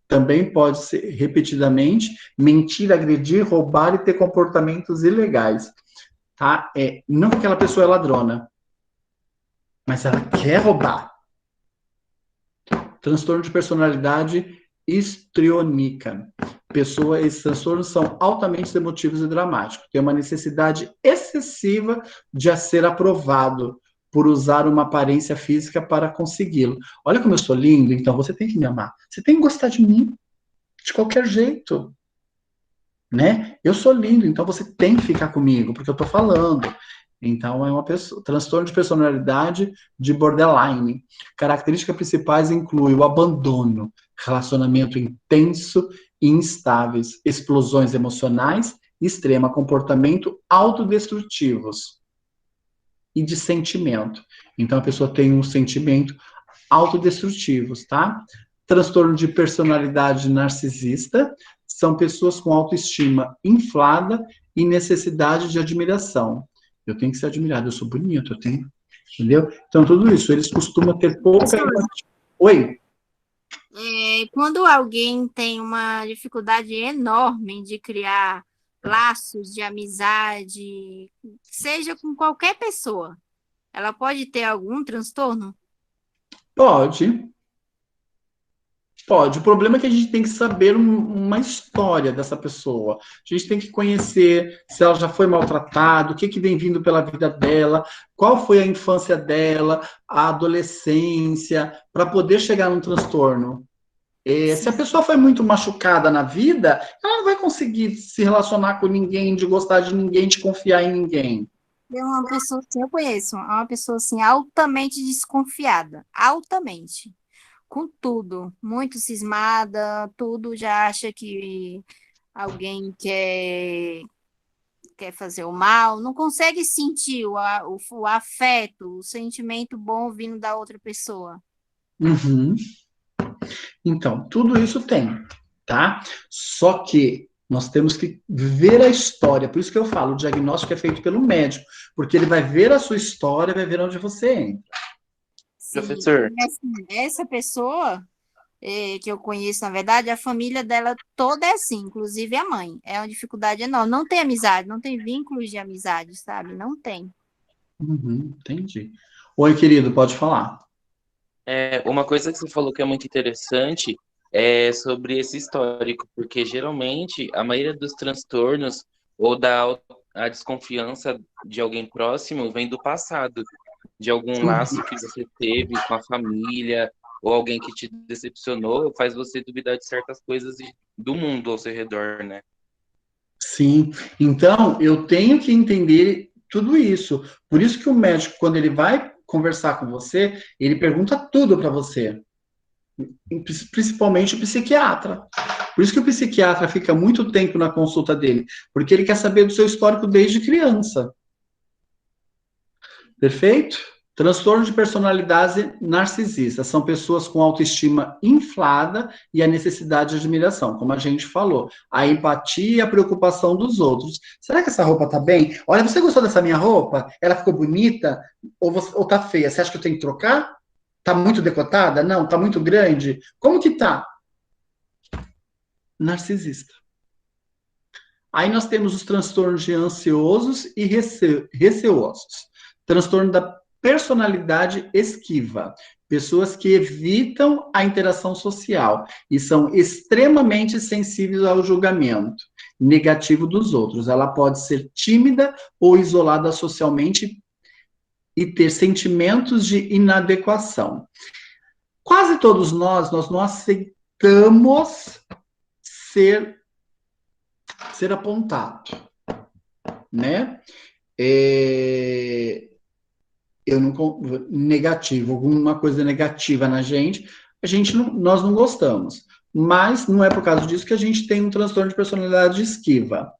Também pode ser, repetidamente, mentir, agredir, roubar e ter comportamentos ilegais. Tá? Não que aquela pessoa é ladrona, mas ela quer roubar. Transtorno de personalidade histriônica. Esses transtornos são altamente emotivos e dramáticos. Tem uma necessidade excessiva de ser aprovado por usar uma aparência física para consegui-lo. Olha como eu sou lindo, então você tem que me amar. Você tem que gostar de mim, de qualquer jeito, né? Eu sou lindo, então você tem que ficar comigo, porque eu tô falando. Então, é uma pessoa, transtorno de personalidade de borderline. Características principais incluem o abandono, relacionamento intenso e instáveis, explosões emocionais, extrema, comportamento autodestrutivos e de sentimento. Então, a pessoa tem um sentimento autodestrutivos, tá? Transtorno de personalidade narcisista, são pessoas com autoestima inflada e necessidade de admiração. Eu tenho que ser admirado, eu sou bonito, eu tenho, entendeu? Então, tudo isso, eles costumam ter pouca empatia. Oi? Quando alguém tem uma dificuldade enorme de criar laços de amizade, seja com qualquer pessoa, ela pode ter algum transtorno? Pode. Pode. O problema é que a gente tem que saber uma história dessa pessoa. A gente tem que conhecer se ela já foi maltratada, o que vem vindo pela vida dela, qual foi a infância dela, a adolescência, para poder chegar num transtorno. Se a pessoa foi muito machucada na vida, ela não vai conseguir se relacionar com ninguém, de gostar de ninguém, de confiar em ninguém. É uma pessoa assim, eu conheço, é uma pessoa assim, altamente desconfiada, altamente, com tudo, muito cismada, tudo já acha que alguém quer fazer o mal, não consegue sentir o afeto, o sentimento bom vindo da outra pessoa. Uhum. Então, tudo isso tem, tá? Só que nós temos que ver a história, por isso que eu falo, o diagnóstico é feito pelo médico, porque ele vai ver a sua história, vai ver onde você entra. Sim, professor. Essa pessoa que eu conheço, na verdade, a família dela toda é assim, inclusive a mãe. É uma dificuldade enorme. Não tem amizade, não tem vínculos de amizade, sabe? Não tem. Entendi. Oi, querido, pode falar. Uma coisa que você falou que é muito interessante é sobre esse histórico, porque geralmente a maioria dos transtornos ou a desconfiança de alguém próximo vem do passado, de algum laço que você teve com a família, ou alguém que te decepcionou, faz você duvidar de certas coisas do mundo ao seu redor, né? Sim, então eu tenho que entender tudo isso. Por isso que o médico, quando ele vai conversar com você, ele pergunta tudo para você. Principalmente o psiquiatra. Por isso que o psiquiatra fica muito tempo na consulta dele, porque ele quer saber do seu histórico desde criança. Perfeito? Transtorno de personalidade narcisista. São pessoas com autoestima inflada e a necessidade de admiração, como a gente falou. A empatia e a preocupação dos outros. Será que essa roupa tá bem? Olha, você gostou dessa minha roupa? Ela ficou bonita? Ou tá feia? Você acha que eu tenho que trocar? Tá muito decotada? Não, tá muito grande? Como que tá? Narcisista. Aí nós temos os transtornos de ansiosos e receosos. Transtorno da personalidade esquiva. Pessoas que evitam a interação social e são extremamente sensíveis ao julgamento negativo dos outros. Ela pode ser tímida ou isolada socialmente e ter sentimentos de inadequação. Quase todos nós não aceitamos ser apontado, né? Negativo, alguma coisa negativa na gente, nós não gostamos. Mas não é por causa disso que a gente tem um transtorno de personalidade esquiva.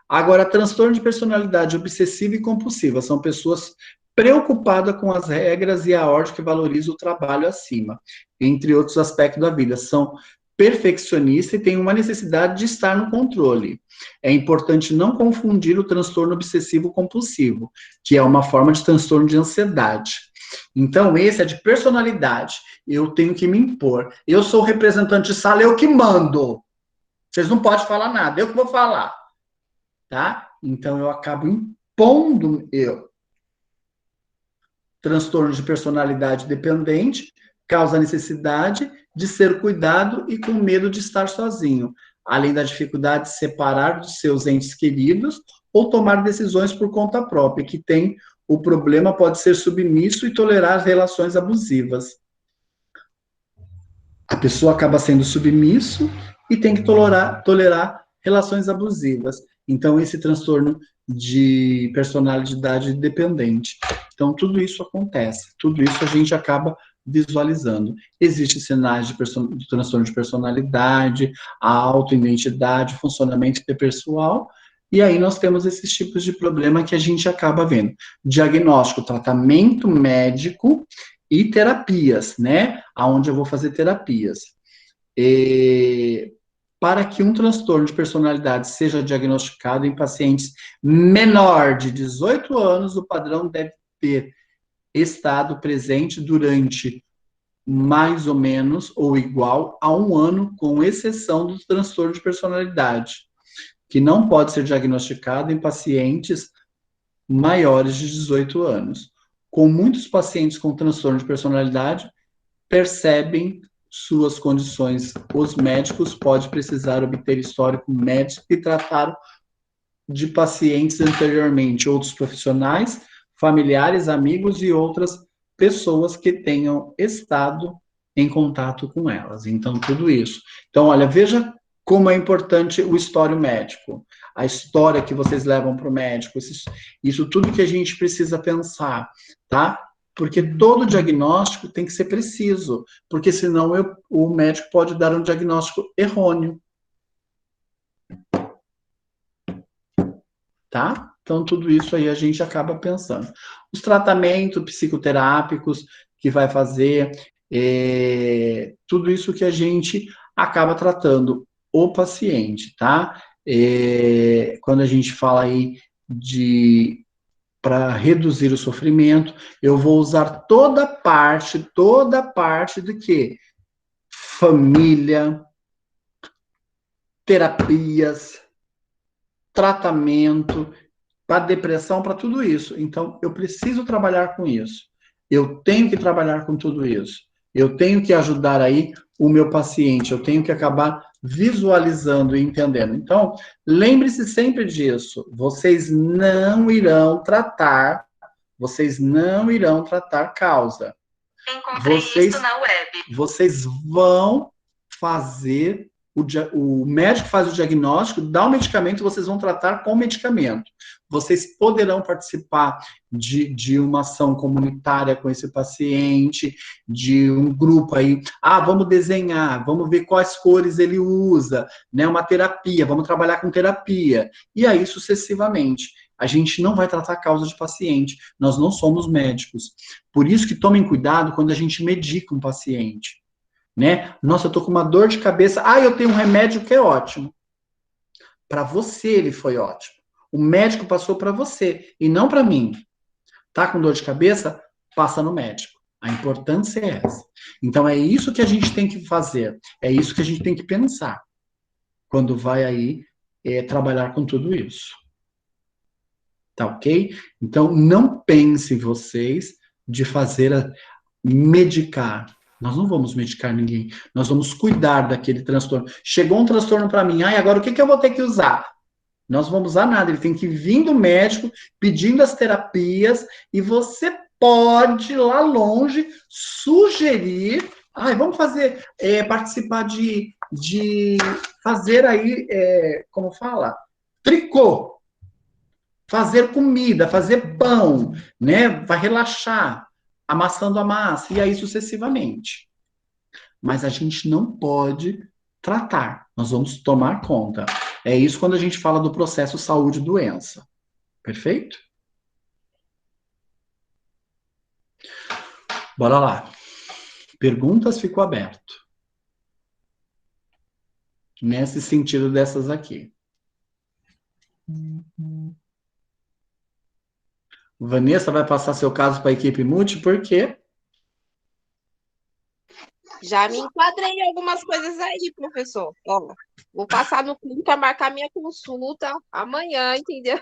Agora, transtorno de personalidade obsessiva e compulsiva são pessoas preocupadas com as regras e a ordem que valoriza o trabalho acima, entre outros aspectos da vida. São perfeccionistas e têm uma necessidade de estar no controle. É importante não confundir o transtorno obsessivo compulsivo, que é uma forma de transtorno de ansiedade. Então, esse é de personalidade. Eu tenho que me impor. Eu sou o representante de sala, eu que mando. Vocês não podem falar nada, eu que vou falar. Tá? Então, eu acabo impondo transtorno de personalidade dependente, causa necessidade de ser cuidado e com medo de estar sozinho, além da dificuldade de separar dos seus entes queridos ou tomar decisões por conta própria, que tem o problema pode ser submisso e tolerar relações abusivas. A pessoa acaba sendo submisso e tem que tolerar relações abusivas. Então, esse transtorno de personalidade dependente. Então, tudo isso acontece, tudo isso a gente acaba visualizando. Existem sinais de transtorno de personalidade, a autoidentidade, funcionamento interpessoal, e aí nós temos esses tipos de problema que a gente acaba vendo. Diagnóstico, tratamento médico e terapias, né? Aonde eu vou fazer terapias. Para que um transtorno de personalidade seja diagnosticado em pacientes menor de 18 anos, o padrão deve ter estado presente durante mais ou menos ou igual a 1 ano, com exceção do transtorno de personalidade, que não pode ser diagnosticado em pacientes maiores de 18 anos. Com muitos pacientes com transtorno de personalidade, percebem suas condições, os médicos podem precisar obter histórico médico e tratar de pacientes anteriormente, outros profissionais, familiares, amigos e outras pessoas que tenham estado em contato com elas. Então, tudo isso. Então, olha, veja como é importante o histórico médico, a história que vocês levam para o médico, isso tudo que a gente precisa pensar, tá? Porque todo diagnóstico tem que ser preciso, porque senão o médico pode dar um diagnóstico errôneo. Tá? Então, tudo isso aí a gente acaba pensando. Os tratamentos psicoterápicos que vai fazer, tudo isso que a gente acaba tratando o paciente, tá? Quando a gente fala aí para reduzir o sofrimento, eu vou usar toda parte do quê? Família, terapias, tratamento, para depressão, para tudo isso. Então, eu preciso trabalhar com isso. Eu tenho que trabalhar com tudo isso. Eu tenho que ajudar aí o meu paciente, eu tenho que acabar visualizando e entendendo. Então, lembre-se sempre disso. Vocês não irão tratar causa. Encontrei isso na web. Vocês vão fazer, o médico faz o diagnóstico, dá o medicamento, vocês vão tratar com o medicamento. Vocês poderão participar de uma ação comunitária com esse paciente, de um grupo aí, vamos desenhar, vamos ver quais cores ele usa, né, uma terapia, vamos trabalhar com terapia, e aí sucessivamente. A gente não vai tratar a causa de paciente, nós não somos médicos. Por isso que tomem cuidado quando a gente medica um paciente, né? Nossa, eu tô com uma dor de cabeça, eu tenho um remédio que é ótimo. Para você ele foi ótimo. O médico passou para você e não para mim. Tá com dor de cabeça? Passa no médico. A importância é essa. Então é isso que a gente tem que fazer, é isso que a gente tem que pensar quando vai aí trabalhar com tudo isso. Tá ok? Então, não pense vocês de medicar. Nós não vamos medicar ninguém. Nós vamos cuidar daquele transtorno. Chegou um transtorno para mim. Agora o que eu vou ter que usar? Nós não vamos usar nada. Ele tem que vir do médico pedindo as terapias e você pode, lá longe, sugerir. Vamos fazer, participar de fazer aí, como fala? Tricô. Fazer comida, fazer pão, né? Vai relaxar, amassando a massa, e aí sucessivamente. Mas a gente não pode tratar, nós vamos tomar conta. É isso quando a gente fala do processo saúde e doença. Perfeito? Bora lá. Perguntas ficou aberto. Nesse sentido dessas aqui. Vanessa vai passar seu caso para a equipe multi, por quê? Já me enquadrei em algumas coisas aí, professor. Ó, vou passar no clínico para marcar minha consulta amanhã, entendeu?